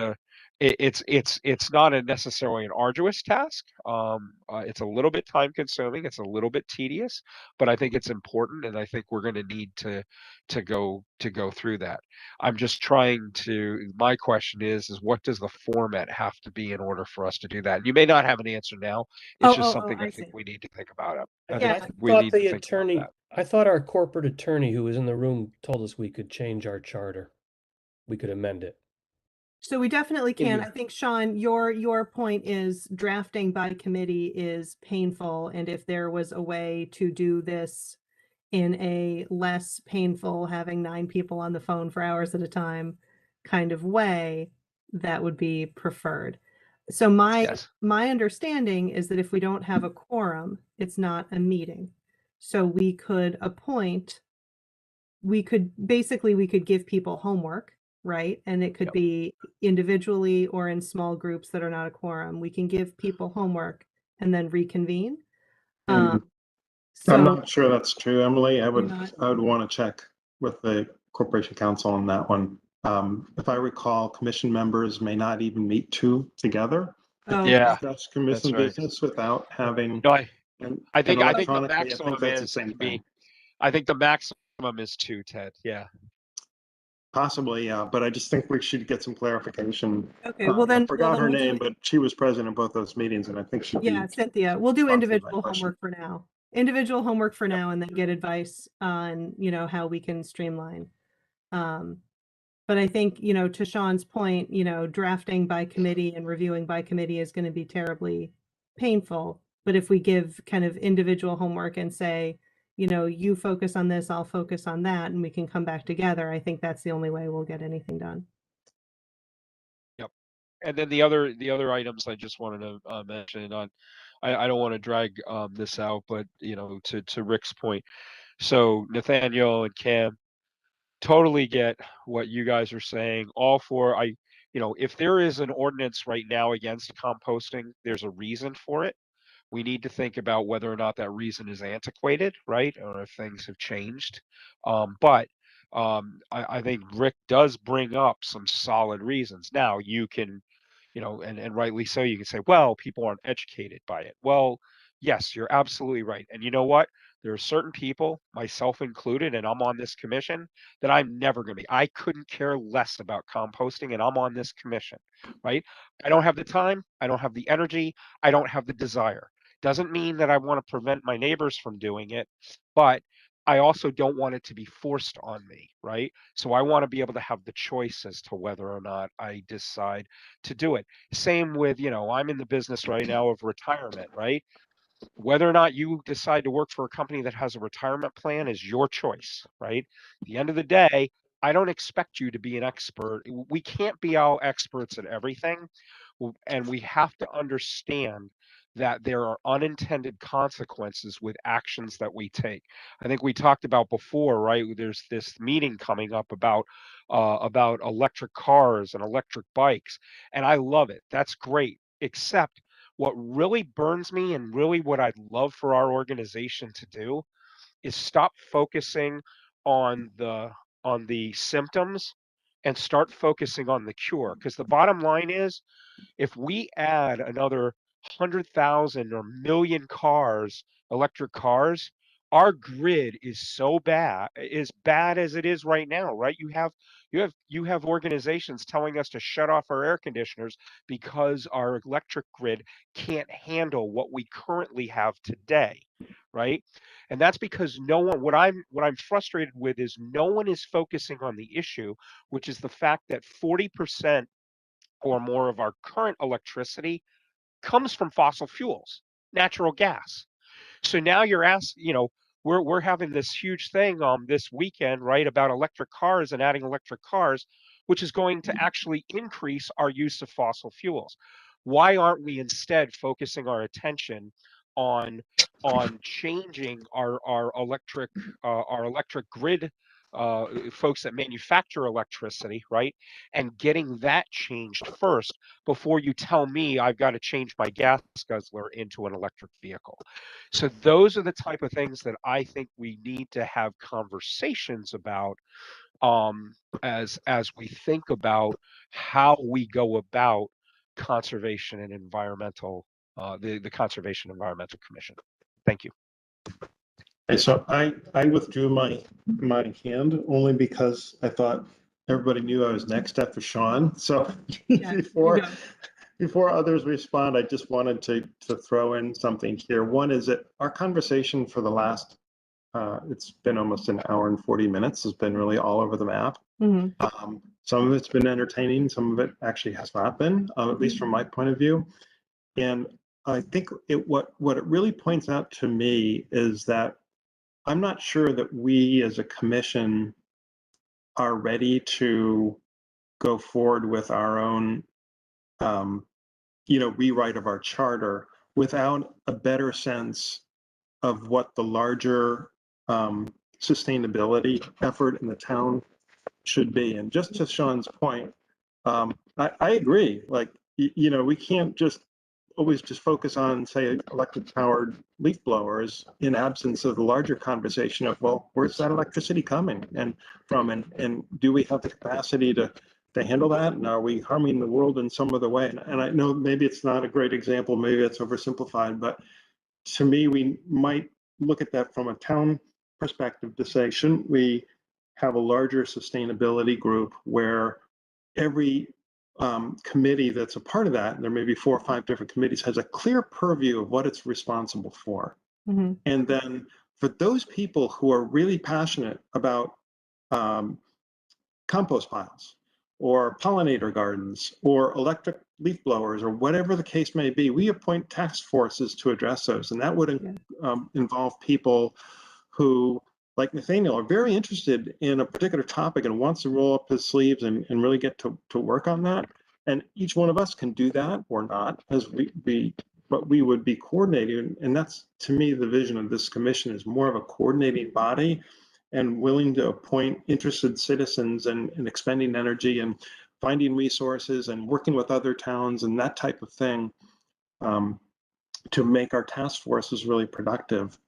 it's not necessarily an arduous task. It's a little bit time consuming. It's a little bit tedious, but I think it's important, and I think we're going to need to go through that. I'm just trying to. My question is what does the format have to be in order for us to do that? You may not have an answer now. It's just something I think we need to think about. I thought our corporate attorney who was in the room told us we could change our charter. We could amend it. So we definitely can. I think, Sean, your point is drafting by committee is painful. And if there was a way to do this in a less painful, having 9 people on the phone for hours at a time kind of way, that would be preferred. So my understanding is that if we don't have a quorum, it's not a meeting. So we could give people homework, right? And it could be individually or in small groups that are not a quorum. We can give people homework and then reconvene. I'm not sure that's true, Emily. I would want to check with the Corporation Council on that one. If I recall, commission members may not even meet 2 together. Discuss commission business without having. No, I think the maximum I think the maximum is 2, Ted. Yeah. Possibly, yeah, but I just think we should get some clarification. Okay, well then I forgot her name, but she was present in both those meetings, and I think she'd be. Yeah, Cynthia. We'll do individual homework for now. Individual homework for now, and then get advice on how we can streamline. But I think to Sean's point, drafting by committee and reviewing by committee is going to be terribly painful. But if we give kind of individual homework and say, you focus on this, I'll focus on that, and we can come back together, I think that's the only way we'll get anything done. Yep. And then the other items I just wanted to mention on, I don't want to drag this out, but to Rick's point. So Nathaniel and Cam, totally get what you guys are saying. All for if there is an ordinance right now against composting, there's a reason for it. We need to think about whether or not that reason is antiquated, right? Or if things have changed. But I think Rick does bring up some solid reasons. Now you can, and rightly so, you can say, well, people aren't educated by it. Well, yes, you're absolutely right. And you know what? There are certain people, myself included, and I'm on this commission, that I'm never going to be. I couldn't care less about composting, and I'm on this commission, right? I don't have the time. I don't have the energy. I don't have the desire. Doesn't mean that I want to prevent my neighbors from doing it, but I also don't want it to be forced on me, right? So I want to be able to have the choice as to whether or not I decide to do it. Same with, I'm in the business right now of retirement, right? Whether or not you decide to work for a company that has a retirement plan is your choice, right? At the end of the day, I don't expect you to be an expert. We can't be all experts at everything. And we have to understand that there are unintended consequences with actions that we take. I think we talked about before, right? There's this meeting coming up about electric cars and electric bikes, and I love it. That's great, except what really burns me and really what I'd love for our organization to do is stop focusing on the symptoms and start focusing on the cure. Because the bottom line is, if we add another 100,000 or million cars, electric cars, our grid is so bad, as bad as it is right now, right? You have organizations telling us to shut off our air conditioners because our electric grid can't handle what we currently have today, right? And that's because no one, what I'm frustrated with is no one is focusing on the issue, which is the fact that 40% or more of our current electricity comes from fossil fuels, natural gas. So now you're asked, we're having this huge thing this weekend, right, about electric cars and adding electric cars, which is going to actually increase our use of fossil fuels. Why aren't we instead focusing our attention on changing our electric grid, folks that manufacture electricity, right, and getting that changed first before you tell me I've got to change my gas guzzler into an electric vehicle. So those are the type of things that I think we need to have conversations about, as we think about how we go about conservation and environmental, the Conservation Environmental Commission. Thank you. Okay, so I withdrew my hand only because I thought everybody knew I was next after Sean. So Yeah, before others respond, I just wanted to throw in something here. One is that our conversation for the last, it's been almost an hour and 40 minutes, has been really all over the map. Mm-hmm. Some of it's been entertaining, some of it actually has not been, at least from my point of view. And I think what it really points out to me is that I'm not sure that we as a commission are ready to go forward with our own, rewrite of our charter without a better sense of what the larger sustainability effort in the town should be. And just to Sean's point, I agree. Like, we can't just always just focus on, say, electric powered leaf blowers in absence of the larger conversation of, well, where's that electricity coming from? And do we have the capacity to handle that? And are we harming the world in some other way? And I know maybe it's not a great example, maybe it's oversimplified, but to me, we might look at that from a town perspective to say, shouldn't we have a larger sustainability group where every committee that's a part of that, and there may be 4 or 5 different committees, has a clear purview of what it's responsible for. Mm-hmm. And then for those people who are really passionate about compost piles or pollinator gardens or electric leaf blowers or whatever the case may be, we appoint task forces to address those. And that would involve people who, like Nathaniel, are very interested in a particular topic and wants to roll up his sleeves and really get to work on that. And each one of us can do that or not, as but we would be coordinating. And that's, to me, the vision of this commission is more of a coordinating body and willing to appoint interested citizens and expending energy and finding resources and working with other towns and that type of thing, to make our task forces really productive.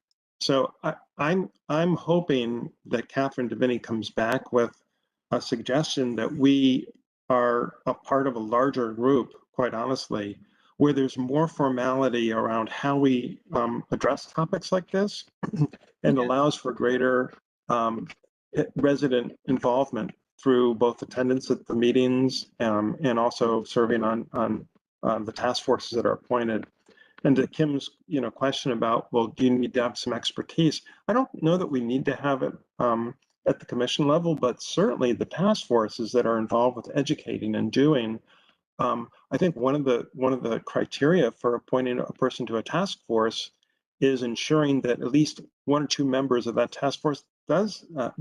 So I'm hoping that Catherine Deviney comes back with a suggestion that we are a part of a larger group, quite honestly, where there's more formality around how we address topics like this and allows for greater resident involvement through both attendance at the meetings and also serving on the task forces that are appointed. And to Kim's, question about, well, do you need to have some expertise? I don't know that we need to have it at the commission level, but certainly the task forces that are involved with educating and doing. I think one of the criteria for appointing a person to a task force is ensuring that at least one or two members of that task force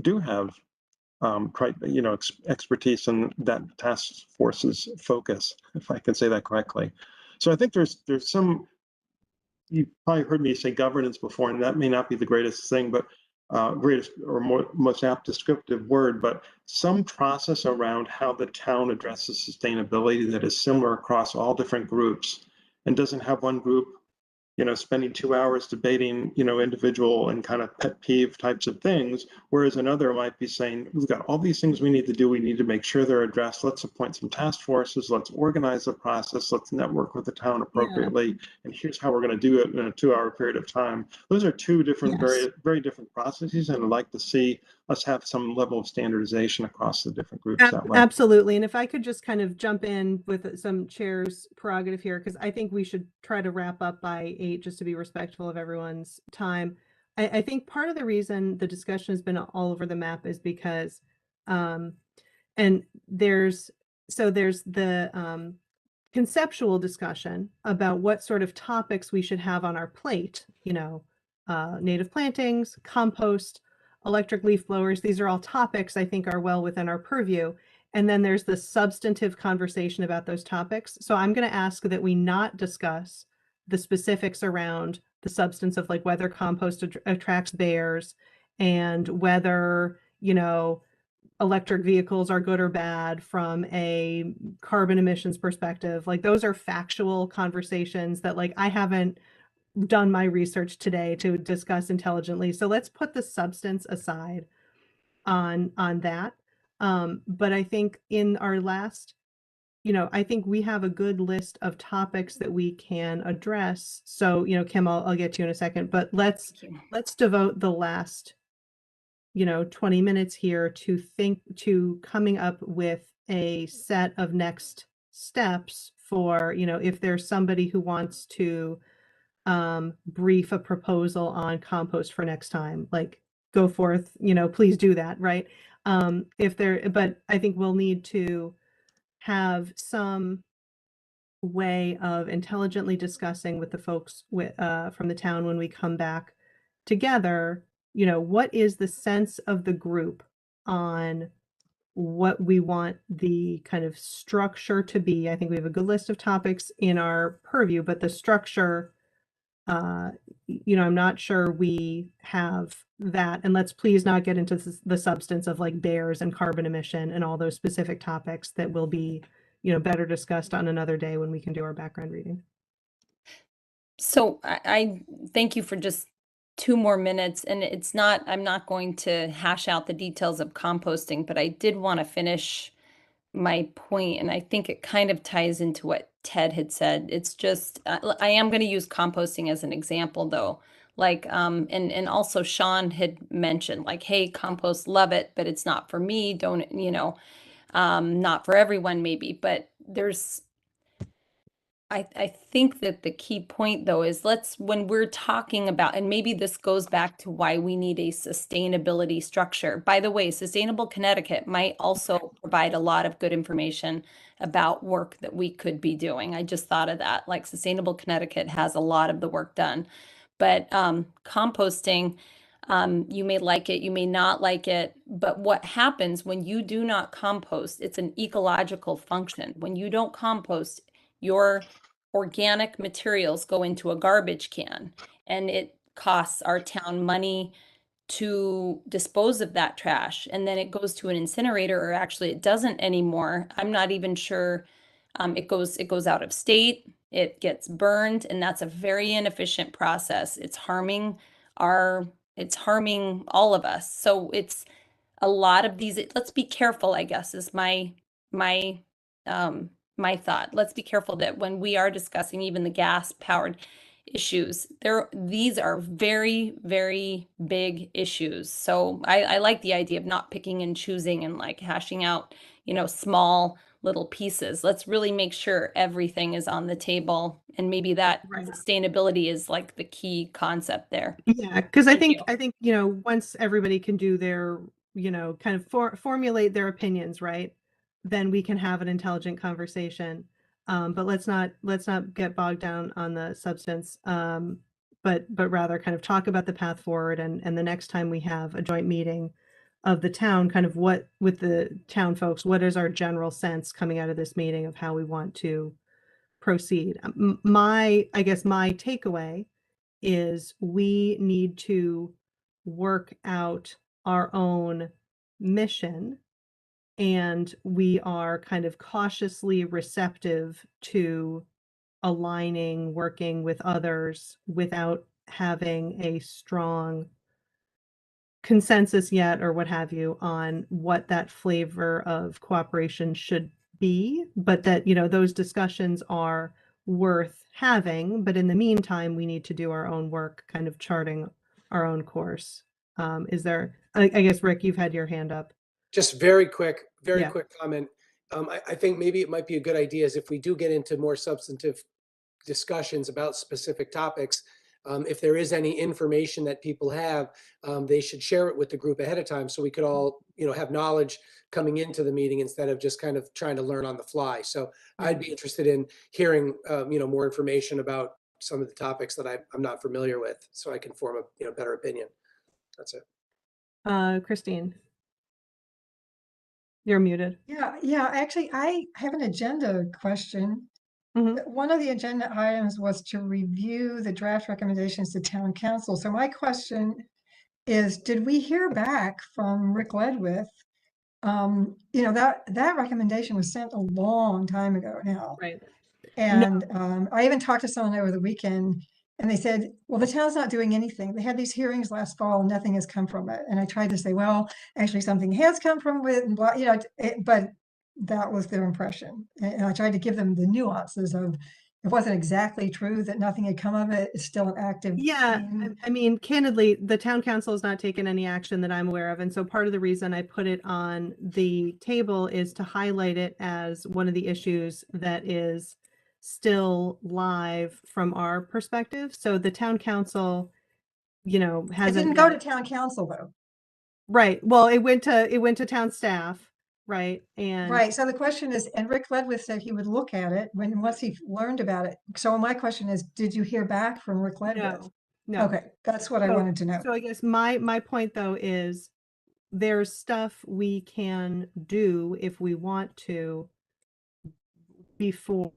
do have expertise in that task force's focus, if I can say that correctly. So I think there's some. You probably heard me say governance before, and that may not be the greatest thing, but greatest or most apt descriptive word, but some process around how the town addresses sustainability that is similar across all different groups and doesn't have one group spending 2 hours debating, individual and kind of pet peeve types of things, whereas another might be saying, we've got all these things we need to do. We need to make sure they're addressed. Let's appoint some task forces. Let's organize the process. Let's network with the town appropriately. And here's how we're going to do it in a 2-hour period of time. Those are two different, very, very different processes. And I'd like to see us have some level of standardization across the different groups that way. Absolutely. And if I could just kind of jump in with some chair's prerogative here, because I think we should try to wrap up by 8 just to be respectful of everyone's time. I think part of the reason the discussion has been all over the map is because, and there's the conceptual discussion about what sort of topics we should have on our plate, native plantings, compost, electric leaf blowers. These are all topics I think are well within our purview. And then there's the substantive conversation about those topics. So I'm going to ask that we not discuss the specifics around the substance of like whether compost attracts bears and whether, electric vehicles are good or bad from a carbon emissions perspective. Like those are factual conversations that like I haven't done my research today to discuss intelligently. So let's put the substance aside on that. But I think in our last, I think we have a good list of topics that we can address. So, Kim, I'll get to you in a second, but let's devote the last 20 minutes here to coming up with a set of next steps for, if there's somebody who wants to brief a proposal on compost for next time, like go forth, please do that, right? But I think we'll need to have some way of intelligently discussing with the folks from the town when we come back together, what is the sense of the group on what we want the kind of structure to be. I think we have a good list of topics in our purview, but the structure, I'm not sure we have that. And let's please not get into the substance of like bears and carbon emission and all those specific topics that will be, better discussed on another day when we can do our background reading. So I thank you for just 2 more minutes. And I'm not going to hash out the details of composting, but I did want to finish my point, and I think it kind of ties into what Ted had said. It's just, I am going to use composting as an example though. Like, and also Sean had mentioned like, hey, compost, love it, but it's not for me. Don't, not for everyone maybe, but I think that the key point though is when we're talking about, and maybe this goes back to why we need a sustainability structure. By the way, Sustainable Connecticut might also provide a lot of good information about work that we could be doing. I just thought of that. Like Sustainable Connecticut has a lot of the work done. But composting, you may like it, you may not like it, but what happens when you do not compost, it's an ecological function. When you don't compost, your organic materials go into a garbage can, and it costs our town money to dispose of that trash, and then it goes to an incinerator, or actually it doesn't anymore. I'm not even sure. It goes out of state, it gets burned, and that's a very inefficient process. It's harming it's harming all of us. So it's a lot of these, let's be careful, I guess, is my my thought. Let's be careful that when we are discussing even the gas powered issues, these are very, very big issues. So I like the idea of not picking and choosing and like hashing out, small little pieces. Let's really make sure everything is on the table, and maybe that Right. sustainability is like the key concept there. Yeah, because I Thank think you. once everybody can do their, kind of formulate their opinions, right? Then we can have an intelligent conversation. But let's not get bogged down on the substance. But rather kind of talk about the path forward, and the next time we have a joint meeting of the town, kind of what with the town folks, what is our general sense coming out of this meeting of how we want to proceed. I guess my takeaway is we need to work out our own mission, and we are kind of cautiously receptive to aligning, working with others without having a strong consensus yet or what have you on what that flavor of cooperation should be, but that, those discussions are worth having. But in the meantime, we need to do our own work, kind of charting our own course. Is there, I guess, Rick, you've had your hand up. Just very quick Yeah. comment. I think maybe it might be a good idea is if we do get into more substantive discussions about specific topics, if there is any information that people have, they should share it with the group ahead of time so we could all, have knowledge coming into the meeting instead of just kind of trying to learn on the fly. So I'd be interested in hearing, more information about some of the topics that I'm not familiar with, so I can form a, better opinion. That's it. Christine, you're muted. Yeah, actually, I have an agenda question. Mhm. One of the agenda items was to review the draft recommendations to town council. So my question is, did we hear back from Rick Ledwith? That recommendation was sent a long time ago now. Right. And I even talked to someone over the weekend, and they said, well, the town's not doing anything. They had these hearings last fall and nothing has come from it. And I tried to say, well, actually something has come from it, and blah, but that was their impression. And I tried to give them the nuances of it wasn't exactly true that nothing had come of it. It's still an active Yeah, thing. I mean, candidly, the town council has not taken any action that I'm aware of. And so part of the reason I put it on the table is to highlight it as one of the issues that is still live from our perspective. So the town council, It hasn't didn't go to met. town council though. Right. Well, it went to town staff, right? And Right. So the question is, and Rick Ledwith said he would look at it once he learned about it. So my question is, did you hear back from Rick Ledwith? no. Okay, that's what I wanted to know. So I guess my point though is there's stuff we can do if we want to before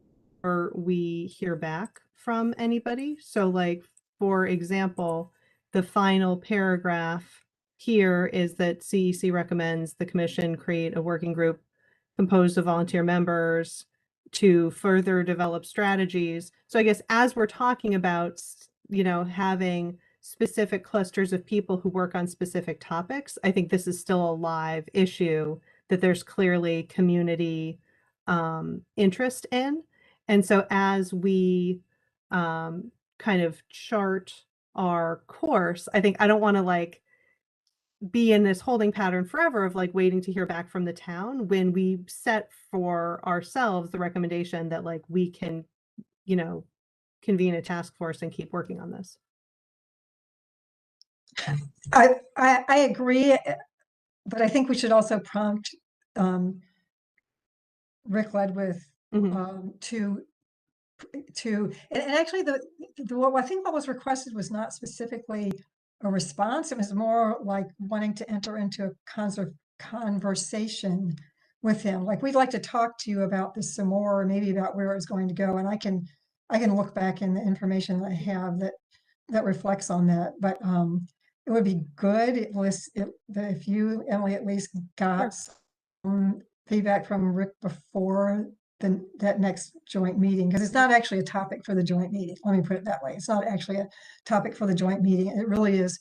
we hear back from anybody. So like, for example, the final paragraph here is that CEC recommends the commission create a working group composed of volunteer members to further develop strategies. So I guess as we're talking about, having specific clusters of people who work on specific topics, I think this is still a live issue that there's clearly community interest in. And so as we kind of chart our course, I think I don't want to like be in this holding pattern forever of like waiting to hear back from the town when we set for ourselves the recommendation that like we can, convene a task force and keep working on this. I agree, but I think we should also prompt Rick Ledwith and actually I think what was requested was not specifically a response. It was more like wanting to enter into a conversation with him. Like, we'd like to talk to you about this some more, or maybe about where it's going to go. And I can look back in the information that I have that reflects on that. But it would be good that if you, Emily, at least got some feedback from Rick before that next joint meeting, because it's not actually a topic for the joint meeting. Let me put it that way. It's not actually a topic for the joint meeting. It really is.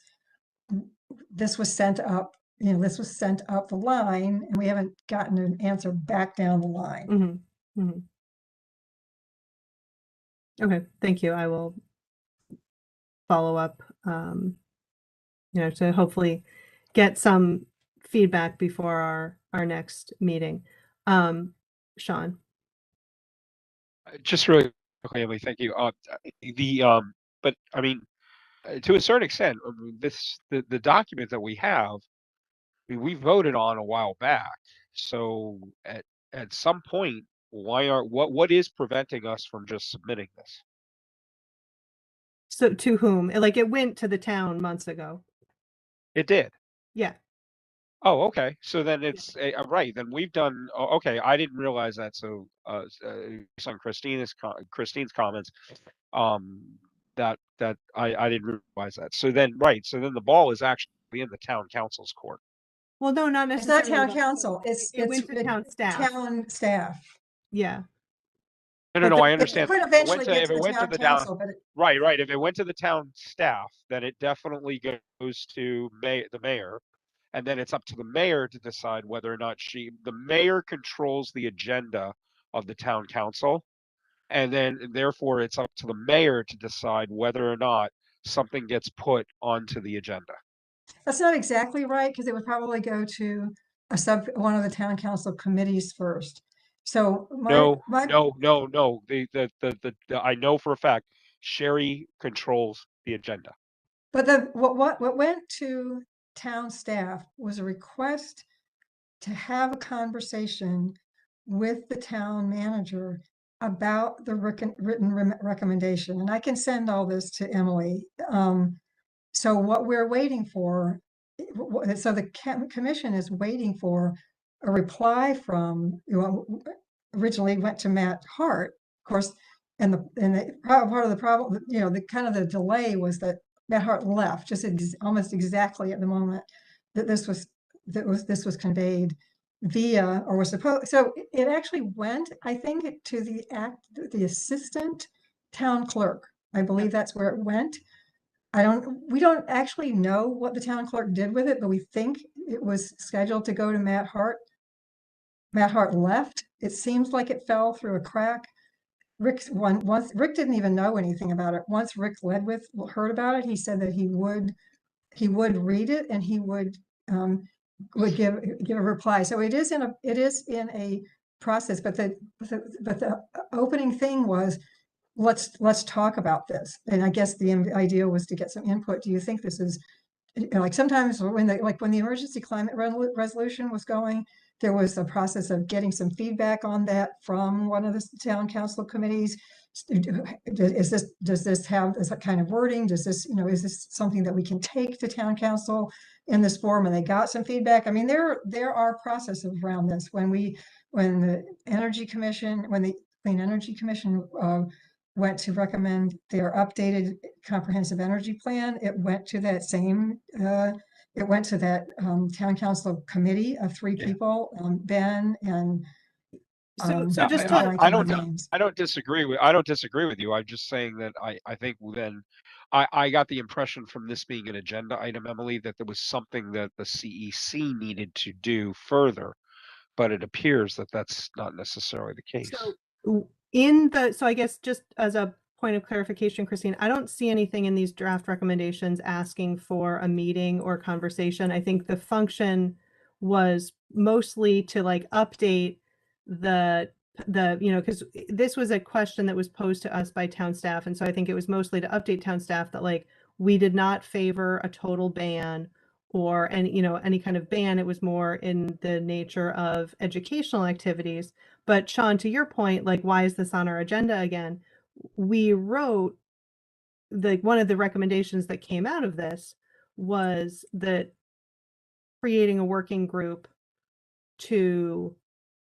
This was sent up, this was sent up the line, and we haven't gotten an answer back down the line. Mm-hmm. Mm-hmm. Okay, thank you. I will follow up, to hopefully get some feedback before our next meeting. Sean. Just really quickly, Emily, thank you. But I mean, to a certain extent, the document that we have, I mean, we voted on a while back. So at some point, what is preventing us from just submitting this? So to whom? Like, it went to the town months ago. It did. Yeah. Oh, okay. So then it's right. Then we've done. Okay, I didn't realize that. So, based on Christine's comments, that I didn't realize that. So then, right. So then the ball is actually in the town council's court. Well, no, not It's not necessarily. town council. It went to town staff. Town staff. Yeah. No, I understand. It could If eventually it get to the went to town the council, but right. If it went to the town staff, then it definitely goes to the mayor, and then it's up to the mayor to decide whether or not the mayor controls the agenda of the town council, and then therefore it's up to the mayor to decide whether or not something gets put onto the agenda. that's not exactly right, because it would probably go to one of the town council committees first. So No. I know for a fact Sherry controls the agenda. But what went to town staff was a request to have a conversation with the town manager about the written recommendation. And I can send all this to Emily. So what we're waiting for, so the commission is waiting for a reply from, originally went to Matt Hart, of course, and the part of the problem, the kind of the delay was that Matt Hart left just almost exactly at the moment that this was conveyed via, or was supposed. So it actually went, I think, to the assistant town clerk. I believe that's where it went. We don't actually know what the town clerk did with it, but we think it was scheduled to go to Matt Hart. Matt Hart left. It seems like it fell through a crack. Rick didn't even know anything about it. Once Rick Ledwith heard about it, he said that he would read it and he would give a reply. So it is in a process. But the opening thing was, let's talk about this. And I guess the idea was to get some input. Do you think this is, like, sometimes when the emergency climate resolution was going, there was a process of getting some feedback on that from one of the town council committees. Does this have this kind of wording? Does this, is this something that we can take to town council in this form? And they got some feedback. I mean, there are processes around this. When the Clean Energy Commission went to recommend their updated comprehensive energy plan, it went to that town council committee of three people, Ben and So Yeah, just I don't disagree with you. I'm just saying that I think then I got the impression from this being an agenda item, Emily, that there was something that the CEC needed to do further, but it appears that that's not necessarily the case. So I guess just as a point of clarification, Christine, I don't see anything in these draft recommendations asking for a meeting or conversation. I think the function was mostly to like update the because this was a question that was posed to us by town staff, and so I think it was mostly to update town staff that, like, we did not favor a total ban or any kind of ban. It was more in the nature of educational activities. But Sean, to your point, like, why is this on our agenda again? We wrote, one of the recommendations that came out of this was that creating a working group to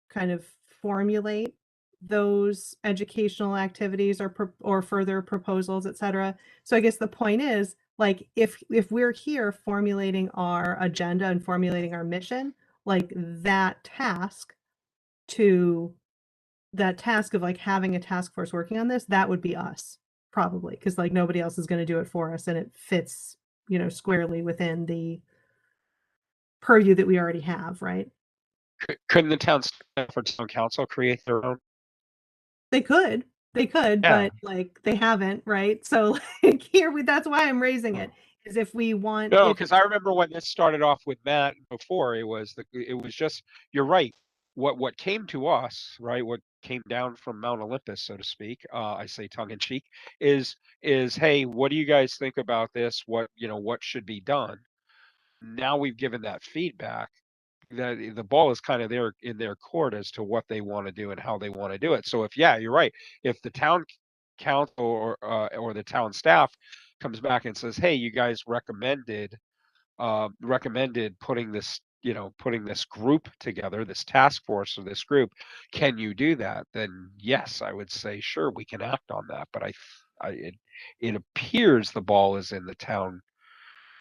kind of formulate those educational activities or further proposals, et cetera. So I guess the point is, like, if we're here formulating our agenda and formulating our mission, like, that task to that task of like having a task force working on this, that would be us probably, because like nobody else is going to do it for us, and it fits, you know, squarely within the purview that we already have, right? Couldn't the town staff or town council create their own? They could, Yeah. but like they haven't, right? So like that's why I'm raising it, is if we want. No, if because I remember when this started off with Matt before, it was just, you're right. What came to us, right? What came down from Mount Olympus, so to speak, I say tongue in cheek, is hey, what do you guys think about this? What should be done? Now we've given that feedback. That the ball is kind of there in their court as to what they want to do and how they want to do it. So if, yeah, you're right. If the town council or the town staff comes back and says, hey, you guys recommended putting this group together, this task force or this group, can you do that? Then yes, I would say sure, we can act on that. But it appears the ball is in the town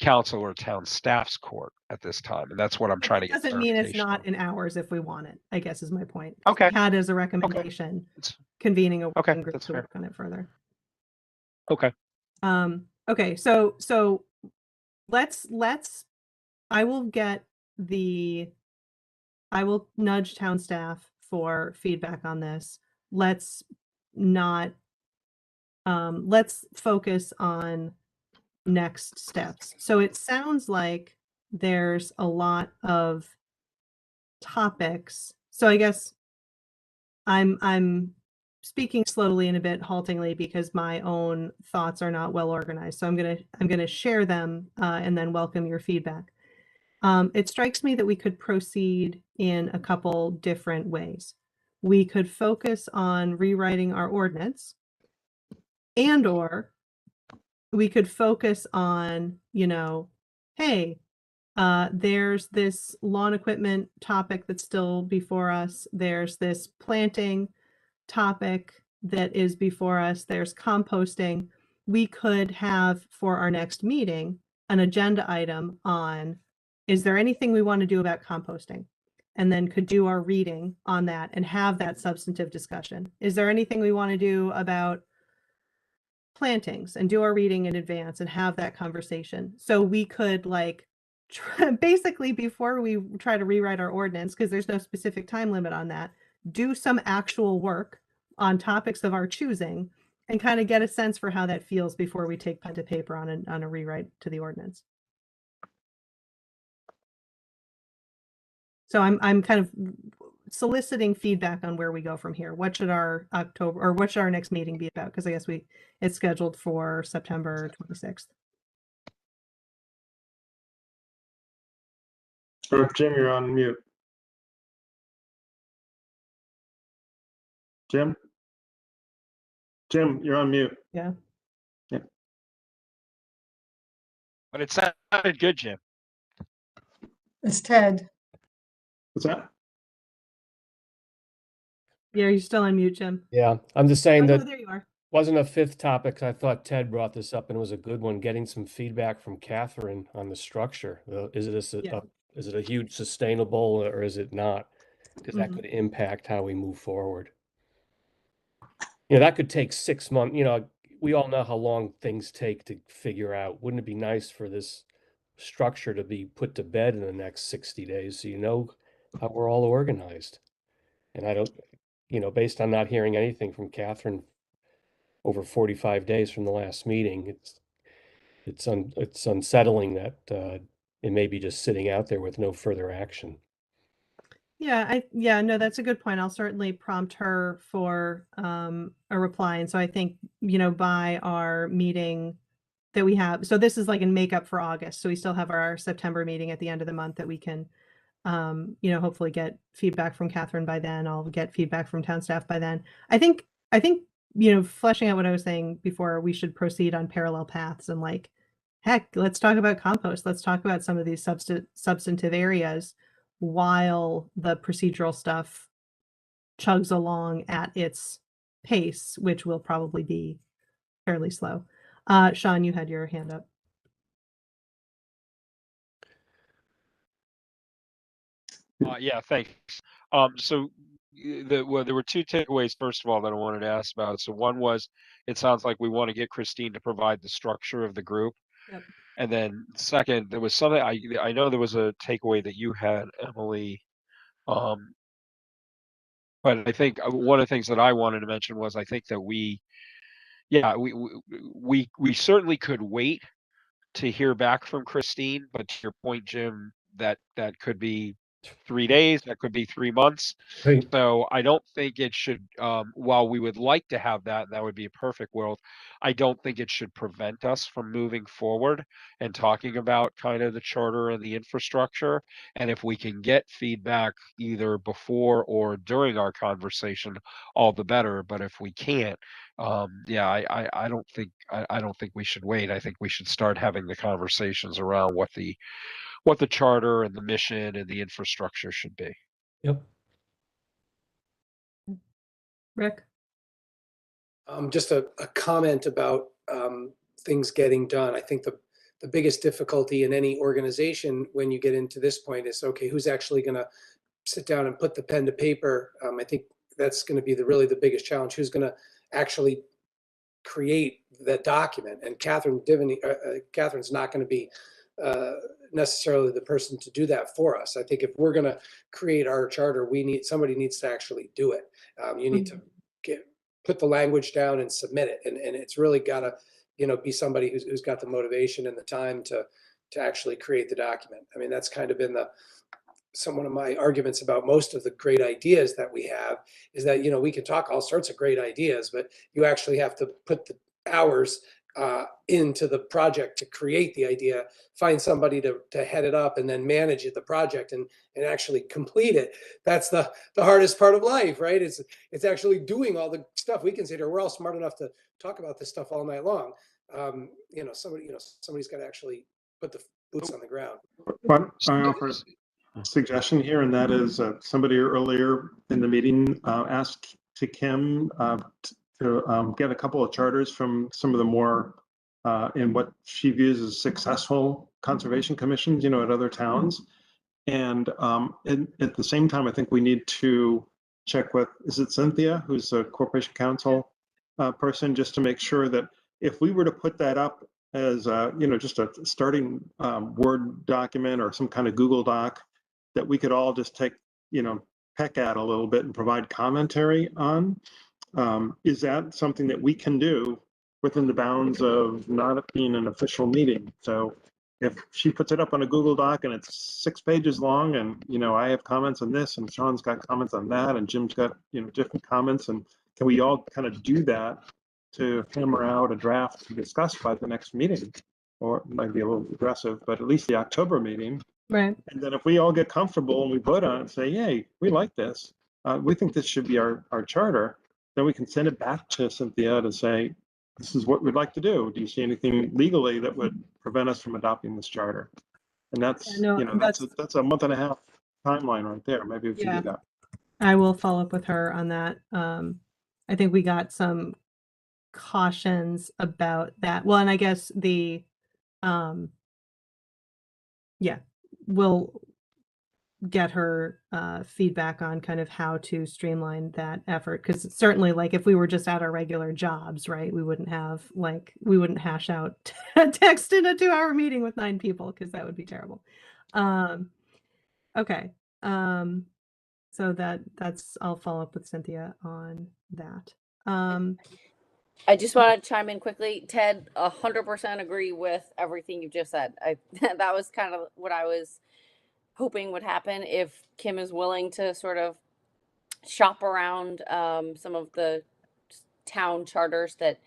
council or town staff's court at this time, and that's what I'm trying to get doesn't mean it's clarification not on. in ours if we want it, I guess is my point. Okay. We had as a recommendation It's convening a okay. working group That's to fair. work on it further. Okay. Okay, so let's I will nudge town staff for feedback on this. Let's not let's focus on next steps. So it sounds like there's a lot of topics. So I guess I'm speaking slowly and a bit haltingly because my own thoughts are not well organized. So I'm gonna share them and then welcome your feedback. It strikes me that we could proceed in a couple different ways. We could focus on rewriting our ordinance, or we could focus on, hey, there's this lawn equipment topic that's still before us. There's this planting topic that is before us. There's composting. We could have for our next meeting an agenda item on, is there anything we want to do about composting? And then could do our reading on that and have that substantive discussion. Is there anything we want to do about plantings and do our reading in advance and have that conversation? So we could basically before we try to rewrite our ordinance, because there's no specific time limit on that, do some actual work on topics of our choosing and kind of get a sense for how that feels before we take pen to paper on a rewrite to the ordinance. So I'm kind of soliciting feedback on where we go from here. What should our what should our next meeting be about? Because I guess it's scheduled for September 26th. Jim, you're on mute. Jim, you're on mute. Yeah. But it sounded good, Jim. It's Ted. What's that? Yeah, you're still on mute, Jim. Yeah, I'm just saying Oh, no, that there you are. wasn't a fifth topic. I thought Ted brought this up and it was a good one, getting some feedback from Catherine on the structure. Is it a huge sustainable or is it not? Because that could impact how we move forward. That could take 6 months. We all know how long things take to figure out. Wouldn't it be nice for this structure to be put to bed in the next 60 days so you know how we're all organized? And I don't, based on not hearing anything from Catherine over 45 days from the last meeting, it's unsettling that it may be just sitting out there with no further action. Yeah, no, that's a good point. I'll certainly prompt her for a reply. And so I think, by our meeting that we have, so this is like in makeup for August. So we still have our September meeting at the end of the month that we can, hopefully get feedback from Catherine by then. I'll get feedback from town staff by then. I think, fleshing out what I was saying before, we should proceed on parallel paths and heck, let's talk about compost. Let's talk about some of these substantive areas while the procedural stuff chugs along at its pace, which will probably be fairly slow. Sean, you had your hand up. Yeah, thanks. So well, there were two takeaways, first of all, that I wanted to ask about. So one was, it sounds like we want to get Christine to provide the structure of the group. Yep. And then second, there was something, I know there was a takeaway that you had, Emily. But I think one of the things that I wanted to mention was, I think that we certainly could wait to hear back from Christine, but to your point, Jim, that could be 3 days, that could be 3 months. Right. So I don't think it should, while we would like to have that would be a perfect world, I don't think it should prevent us from moving forward and talking about kind of the charter and the infrastructure. And if we can get feedback either before or during our conversation, all the better. But if we can't, I don't think we should wait. I think we should start having the conversations around what the charter and the mission and the infrastructure should be. Yep. Rick? Just a comment about things getting done. I think the biggest difficulty in any organization when you get into this point is, okay, who's actually going to sit down and put the pen to paper? I think that's going to be really the biggest challenge. Who's going to actually create the document? And Catherine's not going to be necessarily the person to do that for us. I think if we're going to create our charter, somebody needs to actually do it. You need to put the language down and submit it, and it's really got to be somebody who's got the motivation and the time to actually create the document. I mean, that's kind of been one of my arguments about most of the great ideas that we have, is that we can talk all sorts of great ideas, but you actually have to put the hours into the project to create the idea, find somebody to head it up, and then manage the project and actually complete it. That's the hardest part of life, right? It's actually doing all the stuff. We consider we're all smart enough to talk about this stuff all night long. Somebody's got to actually put the boots on the ground. But I offer a suggestion here, and that is somebody earlier in the meeting asked to Kim to get a couple of charters from some of the more in what she views as successful conservation commissions, at other towns. And at the same time, I think we need to check with, is it Cynthia, who's a corporation counsel person, just to make sure that if we were to put that up as just a starting Word document or some kind of Google Doc, that we could all just take, peck at a little bit and provide commentary on. Is that something that we can do within the bounds of not being an official meeting? So if she puts it up on a Google Doc and it's 6 pages long, and I have comments on this, and Sean's got comments on that, and Jim's got different comments, and can we all kind of do that to hammer out a draft to discuss by the next meeting? Or it might be a little aggressive, but at least the October meeting. Right. And then if we all get comfortable and we vote on it and say, yay, we like this, we think this should be our charter, then we can send it back to Cynthia to say, this is what we'd like to do. Do you see anything legally that would prevent us from adopting this charter? And that's, that's a month and a half timeline right there. Maybe we can do that. I will follow up with her on that. I think we got some cautions about that. Well, and I guess we'll get her feedback on kind of how to streamline that effort, because certainly, like, if we were just at our regular jobs, right, we wouldn't hash out text in a 2-hour meeting with 9 people, because that would be terrible. Okay, so that's I'll follow up with Cynthia on that. I just want to chime in quickly. Ted, 100% agree with everything you just said. That was kind of what I was hoping would happen, if Kim is willing to sort of shop around some of the town charters that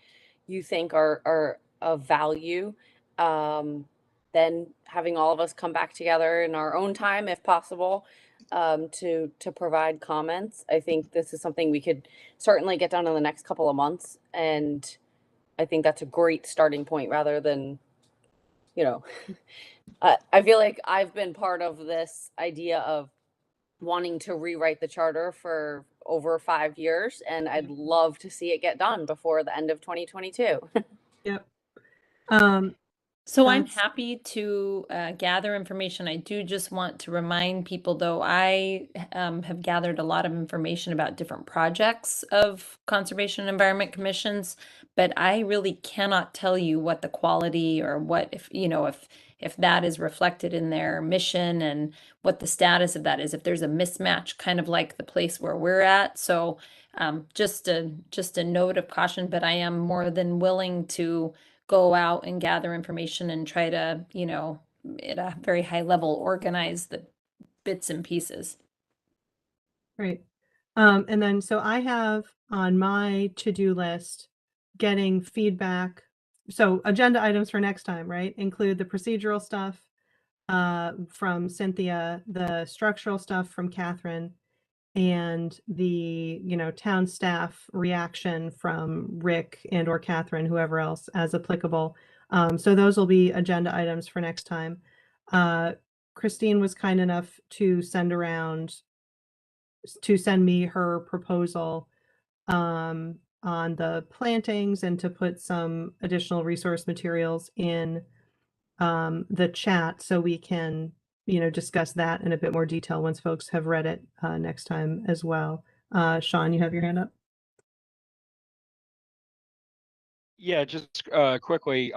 you think are of value. Then having all of us come back together in our own time, if possible, to provide comments. I think this is something we could certainly get done in the next couple of months, and I think that's a great starting point, rather than, I feel like I've been part of this idea of wanting to rewrite the charter for over 5 years, and I'd love to see it get done before the end of 2022. Yep. So I'm That's happy to gather information. I do just want to remind people, though, I have gathered a lot of information about different projects of Conservation and Environment Commissions, but I really cannot tell you what the quality or what if, you know, if that is reflected in their mission and what the status of that is, if there's a mismatch, kind of like the place where we're at. So just a note of caution, but I am more than willing to go out and gather information and try to, you know, at a very high level, organize the bits and pieces. great. And then, so I have on my to-do list, getting feedback. So agenda items for next time, right? Include the procedural stuff from Cynthia, the structural stuff from Catherine, and the, you know, town staff reaction from Rick and or Catherine, whoever else as applicable. So those will be agenda items for next time. Christine was kind enough to send me her proposal on the plantings and to put some additional resource materials in the chat so we can, you know, discuss that in a bit more detail once folks have read it next time as well. Sean, you have your hand up. Yeah, just quickly,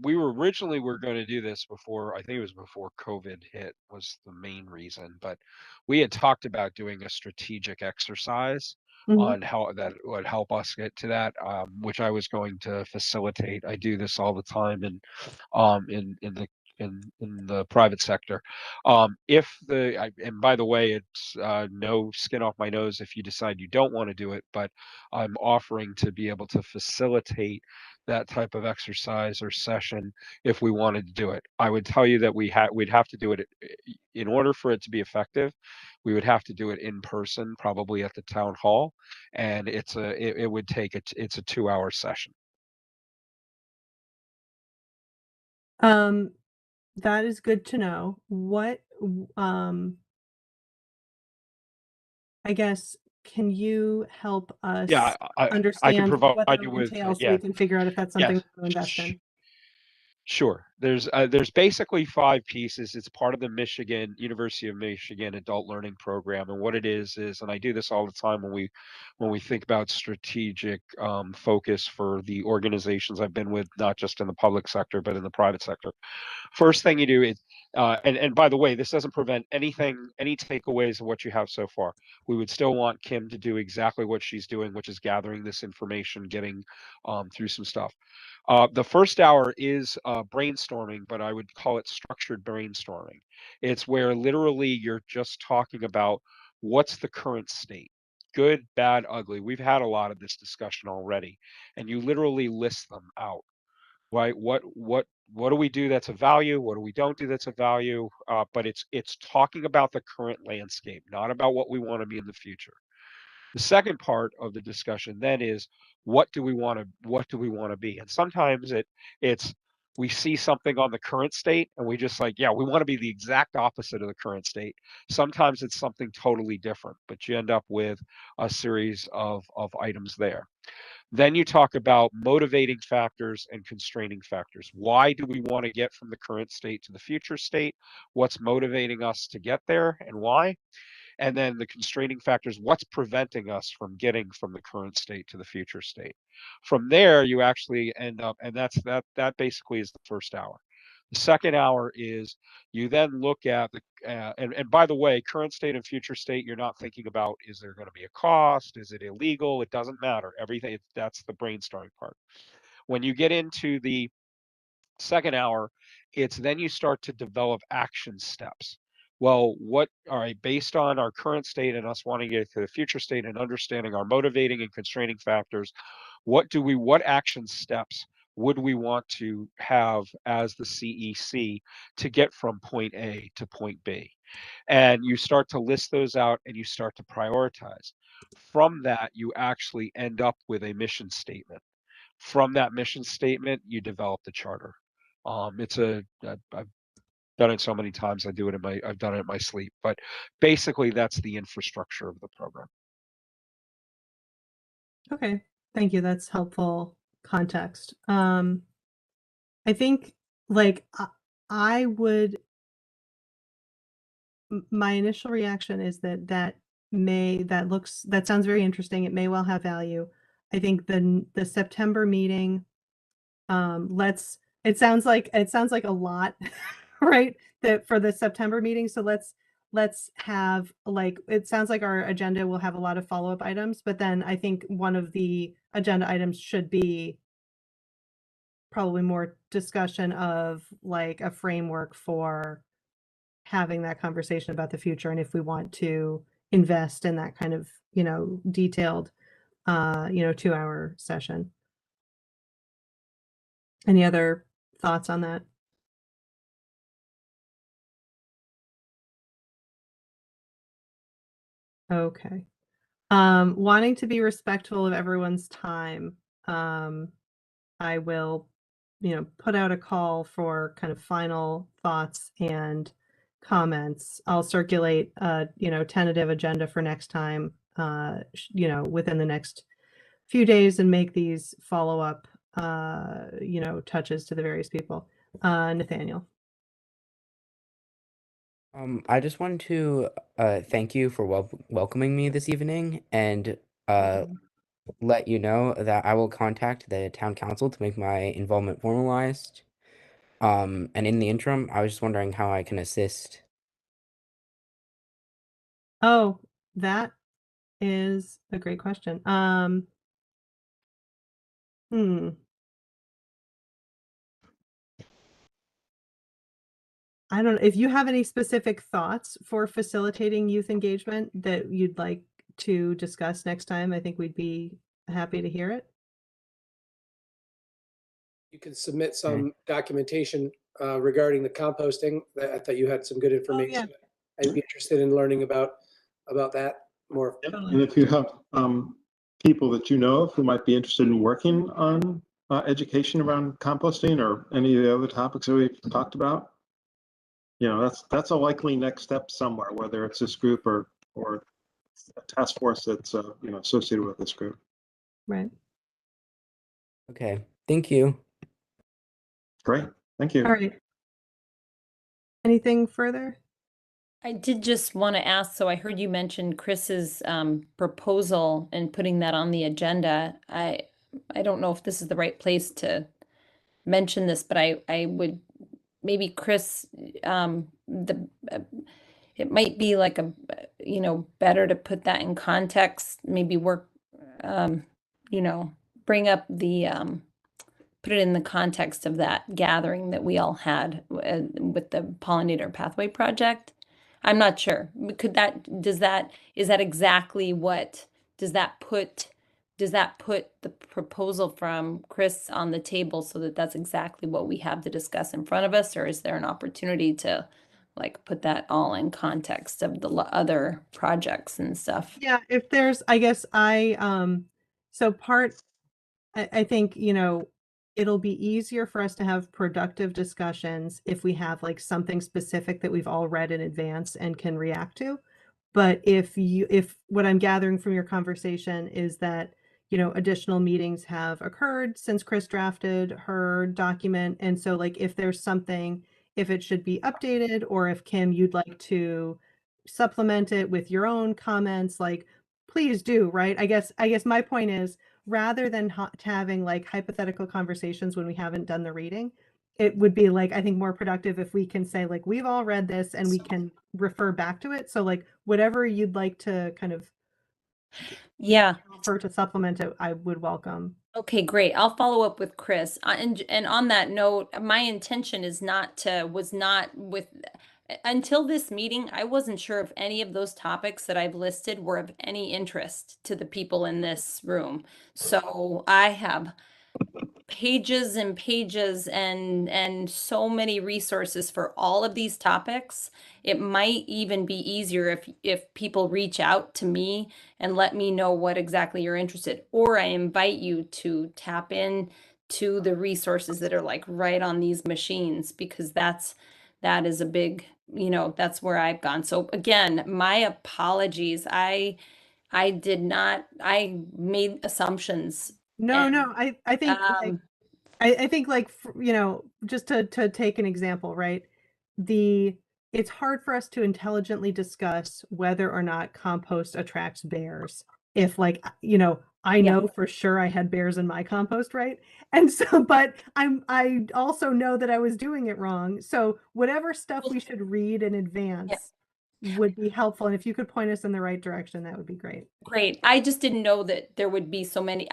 we were going to do this before, I think it was before COVID hit was the main reason, but we had talked about doing a strategic exercise on how that would help us get to that, which I was going to facilitate. I do this all the time in the private sector. And by the way, it's no skin off my nose if you decide you don't want to do it, but I'm offering to be able to facilitate that type of exercise or session if we wanted to do it. I would tell you that we'd have to do it in order for it to be effective. We would have to do it in person, probably at the town hall, and it would take it's a 2-hour session. That is good to know. What I guess, can you help us Yeah, I can understand provide what that you will with entail so yeah, we can figure out if that's something yes. to invest in? Sure. There's basically 5 pieces. It's part of the University of Michigan Adult Learning Program, and what it is, and I do this all the time when we think about strategic focus for the organizations I've been with, not just in the public sector but in the private sector. First thing you do is, and by the way, this doesn't prevent any takeaways of what you have so far. We would still want Kim to do exactly what she's doing, which is gathering this information, getting through some stuff. The first hour is brainstorming, but I would call it structured brainstorming. It's where literally you're just talking about what's the current state, good, bad, ugly. We've had a lot of this discussion already, and you literally list them out, right? What do we do that's a value? What do we don't do that's a value? But it's talking about the current landscape, not about what we want to be in the future. The second part of the discussion then is what do we want to be? And sometimes it's we see something on the current state and we just like, yeah, we want to be the exact opposite of the current state. Sometimes it's something totally different, but you end up with a series of items there. Then you talk about motivating factors and constraining factors. Why do we want to get from the current state to the future state? What's motivating us to get there and why? And then the constraining factors, what's preventing us from getting from the current state to the future state. From there, you actually end up, and that basically is the first hour. The second hour is you then look at the, and by the way, current state and future state, you're not thinking about, is there going to be a cost? Is it illegal? It doesn't matter. Everything, that's the brainstorming part. When you get into the second hour, it's then you start to develop action steps. Well, all right, based on our current state and us wanting to get to the future state and understanding our motivating and constraining factors, what action steps would we want to have as the CEC to get from point A to point B? And you start to list those out and you start to prioritize. From that, you actually end up with a mission statement. From that mission statement, you develop the charter. I've done it so many times. I've done it in my sleep, but basically that's the infrastructure of the program. Okay, thank you. That's helpful context. I think like I would, my initial reaction is that that sounds very interesting. It may well have value. I think the September meeting, it sounds like a lot, right? That for the September meeting. So let's have, like, it sounds like our agenda will have a lot of follow-up items, but then I think one of the agenda items should be probably more discussion of like a framework for having that conversation about the future, and if we want to invest in that kind of, detailed, 2-hour session. Any other thoughts on that? Okay. Wanting to be respectful of everyone's time, I will, put out a call for kind of final thoughts and comments. I'll circulate a, tentative agenda for next time, within the next few days, and make these follow-up, touches to the various people. Nathaniel. I just wanted to thank you for welcoming me this evening, and let you know that I will contact the town council to make my involvement formalized. And in the interim, I was just wondering how I can assist. Oh, that is a great question. I don't know if you have any specific thoughts for facilitating youth engagement that you'd like to discuss next time. I think we'd be happy to hear it. You can submit some documentation regarding the composting. I thought you had some good information. I'd be interested in learning about that more. Yep. And if you have people that you know of who might be interested in working on education around composting or any of the other topics that we've talked about, that's a likely next step somewhere, whether it's this group or a task force that's associated with this group. Right. Okay. Thank you. Great. Thank you. All right. Anything further? I did just want to ask, so I heard you mention Chris's proposal and putting that on the agenda. I don't know if this is the right place to mention this, but I would maybe Chris, it might be like better to put that in context, maybe work, bring up put it in the context of that gathering that we all had with the Pollinator Pathway Project. I'm not sure. Is that exactly what, does that put the proposal from Chris on the table so that that's exactly what we have to discuss in front of us? Or is there an opportunity to like put that all in context of the other projects and stuff? Yeah, if there's, I guess I think, it'll be easier for us to have productive discussions if we have like something specific that we've all read in advance and can react to. But if what I'm gathering from your conversation is that, additional meetings have occurred since Chris drafted her document. And so like, if there's something, if it should be updated, or if Kim, you'd like to supplement it with your own comments, like, please do, right? I guess my point is, rather than having like hypothetical conversations when we haven't done the reading, it would be like, I think, more productive if we can say like, we've all read this and we can refer back to it. So like, whatever you'd like to kind of offer to supplement it, I would welcome. Okay, great. I'll follow up with Chris. And on that note, my intention was not with, until this meeting, I wasn't sure if any of those topics that I've listed were of any interest to the people in this room. So I have pages and pages and so many resources for all of these topics. It might even be easier if people reach out to me and let me know what exactly you're interested, or I invite you to tap in to the resources that are like right on these machines, because that is a big, that's where I've gone. So again, my apologies. I made assumptions. No, I think I think like, you know, just to take an example, right? It's hard for us to intelligently discuss whether or not compost attracts bears. If like, you know, I Yeah. know for sure I had bears in my compost, right? And so, but I also know that I was doing it wrong. So whatever stuff we should read in advance would be helpful. And if you could point us in the right direction, that would be great. Great. I just didn't know that there would be so many.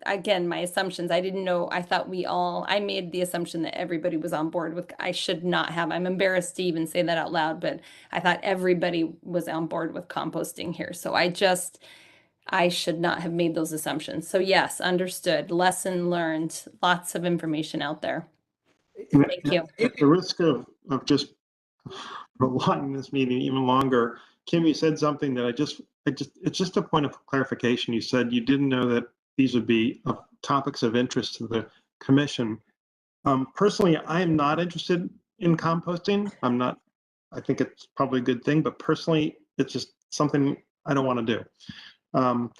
Again, my assumptions, I didn't know. I thought I made the assumption that everybody was on board with, I should not have. I'm embarrassed to even say that out loud, but I thought everybody was on board with composting here. So I should not have made those assumptions. So yes, understood. Lesson learned. Lots of information out there. Thank you. At the risk of just prolonging this meeting even longer, Kim, you said something that it's just a point of clarification. You said you didn't know that these would be topics of interest to the commission. Personally, I am not interested in composting. I think it's probably a good thing, but personally, it's just something I don't want to do.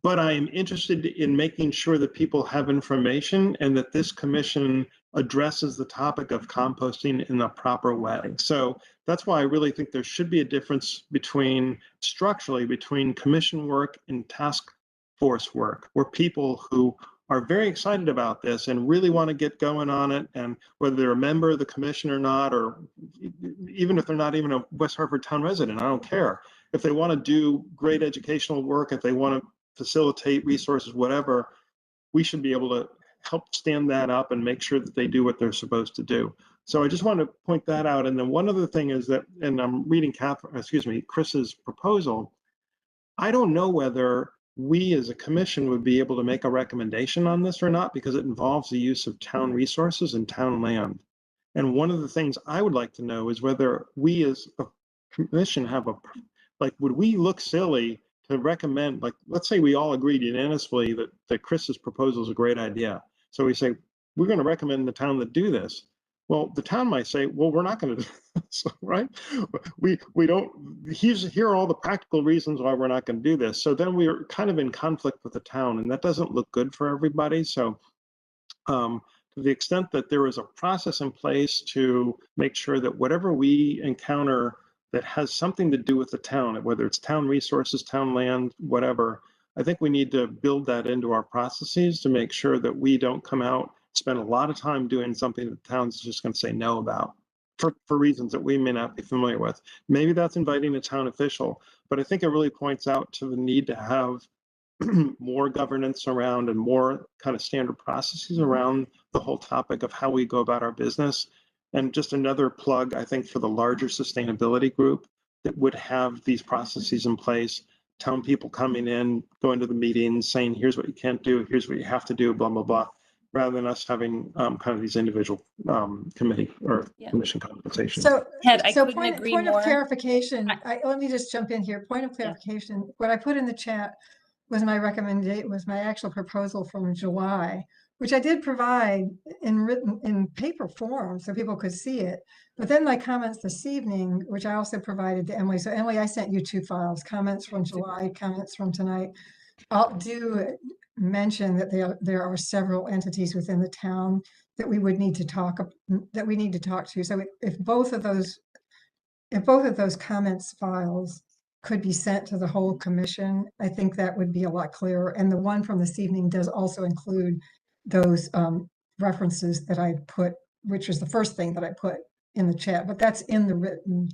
But I am interested in making sure that people have information and that this commission addresses the topic of composting in a proper way. So that's why I really think there should be a difference structurally between commission work and task force work, where people who are very excited about this and really want to get going on it, and whether they're a member of the commission or not, or even if they're not even a West Hartford town resident, I don't care. If they want to do great educational work, if they want to facilitate resources, whatever, we should be able to help stand that up and make sure that they do what they're supposed to do. So I just want to point that out. And then one other thing is that, and I'm reading Chris's proposal. I don't know whether we as a commission would be able to make a recommendation on this or not, because it involves the use of town resources and town land. And one of the things I would like to know is whether we as a commission would we look silly to recommend, like, let's say we all agreed unanimously that Chris's proposal is a great idea. So we say, we're going to recommend the town that do this. Well, the town might say, well, we're not going to do this, right? We don't, here are all the practical reasons why we're not going to do this. So then we're kind of in conflict with the town, and that doesn't look good for everybody. So to the extent that there is a process in place to make sure that whatever we encounter that has something to do with the town, whether it's town resources, town land, whatever, I think we need to build that into our processes to make sure that we don't come out, spend a lot of time doing something that the town's just going to say no about for reasons that we may not be familiar with. Maybe that's inviting a town official, but I think it really points out to the need to have more governance around and more kind of standard processes around the whole topic of how we go about our business. And just another plug, I think, for the larger sustainability group that would have these processes in place, town people coming in, going to the meetings, saying, here's what you can't do, here's what you have to do, blah, blah, blah, rather than us having kind of these individual committee or commission conversations. So, Ted, I so couldn't agree point more. of clarification, let me just jump in here. Point of clarification, what I put in the chat was my recommendation, was my actual proposal from July, which I did provide in paper form so people could see it. But then my comments this evening, which I also provided to Emily. So Emily, I sent you 2 files, comments from July, comments from tonight. I'll mention that there are several entities within the town that we would need to talk to. So if both of those comments files could be sent to the whole commission, I think that would be a lot clearer. And the one from this evening does also include those references that I put, which was the first thing that I put in the chat, but that's in the written,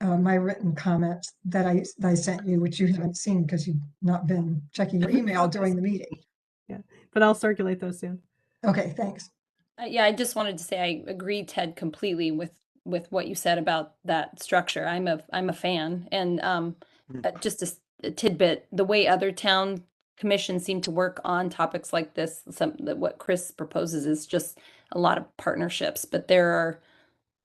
my written comments that I sent you, which you haven't seen because you've not been checking your email during the meeting. Yeah, but I'll circulate those soon. Okay, thanks. Yeah, I just wanted to say I agree, Ted, completely with what you said about that structure. I'm a fan, and just a tidbit: the way other town commissions seem to work on topics like this, what Chris proposes is just a lot of partnerships. But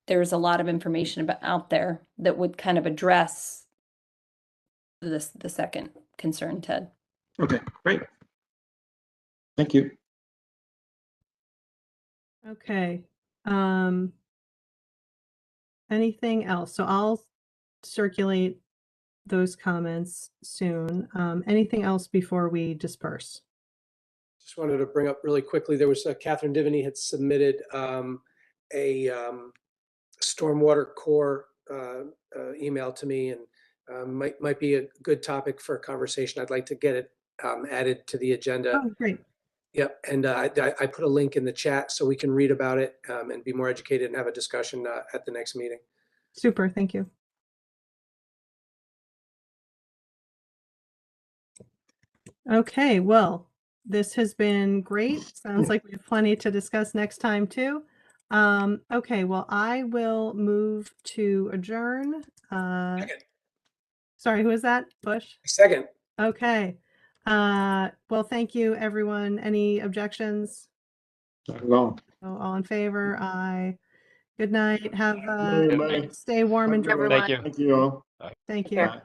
there's a lot of information out there that would kind of address the second concern, Ted. Okay, great. Thank you. Okay. Anything else? So I'll circulate those comments soon. Anything else before we disperse? just wanted to bring up really quickly, there was Catherine Divany had submitted a stormwater core email to me, and might be a good topic for a conversation. I'd like to get it added to the agenda. Oh, great. Yep, and I put a link in the chat so we can read about it and be more educated and have a discussion at the next meeting. Super, thank you. Okay, well, this has been great. Sounds like we have plenty to discuss next time too. Okay, well, I will move to adjourn. Second. Sorry, who is that? Bush? Second. Okay. Well, thank you, everyone. Any objections? No. Oh, all in favor? Aye. Good night. Have Everybody. stay warm and dry. Everyone. Thank you. Thank you all. Thank you. Bye.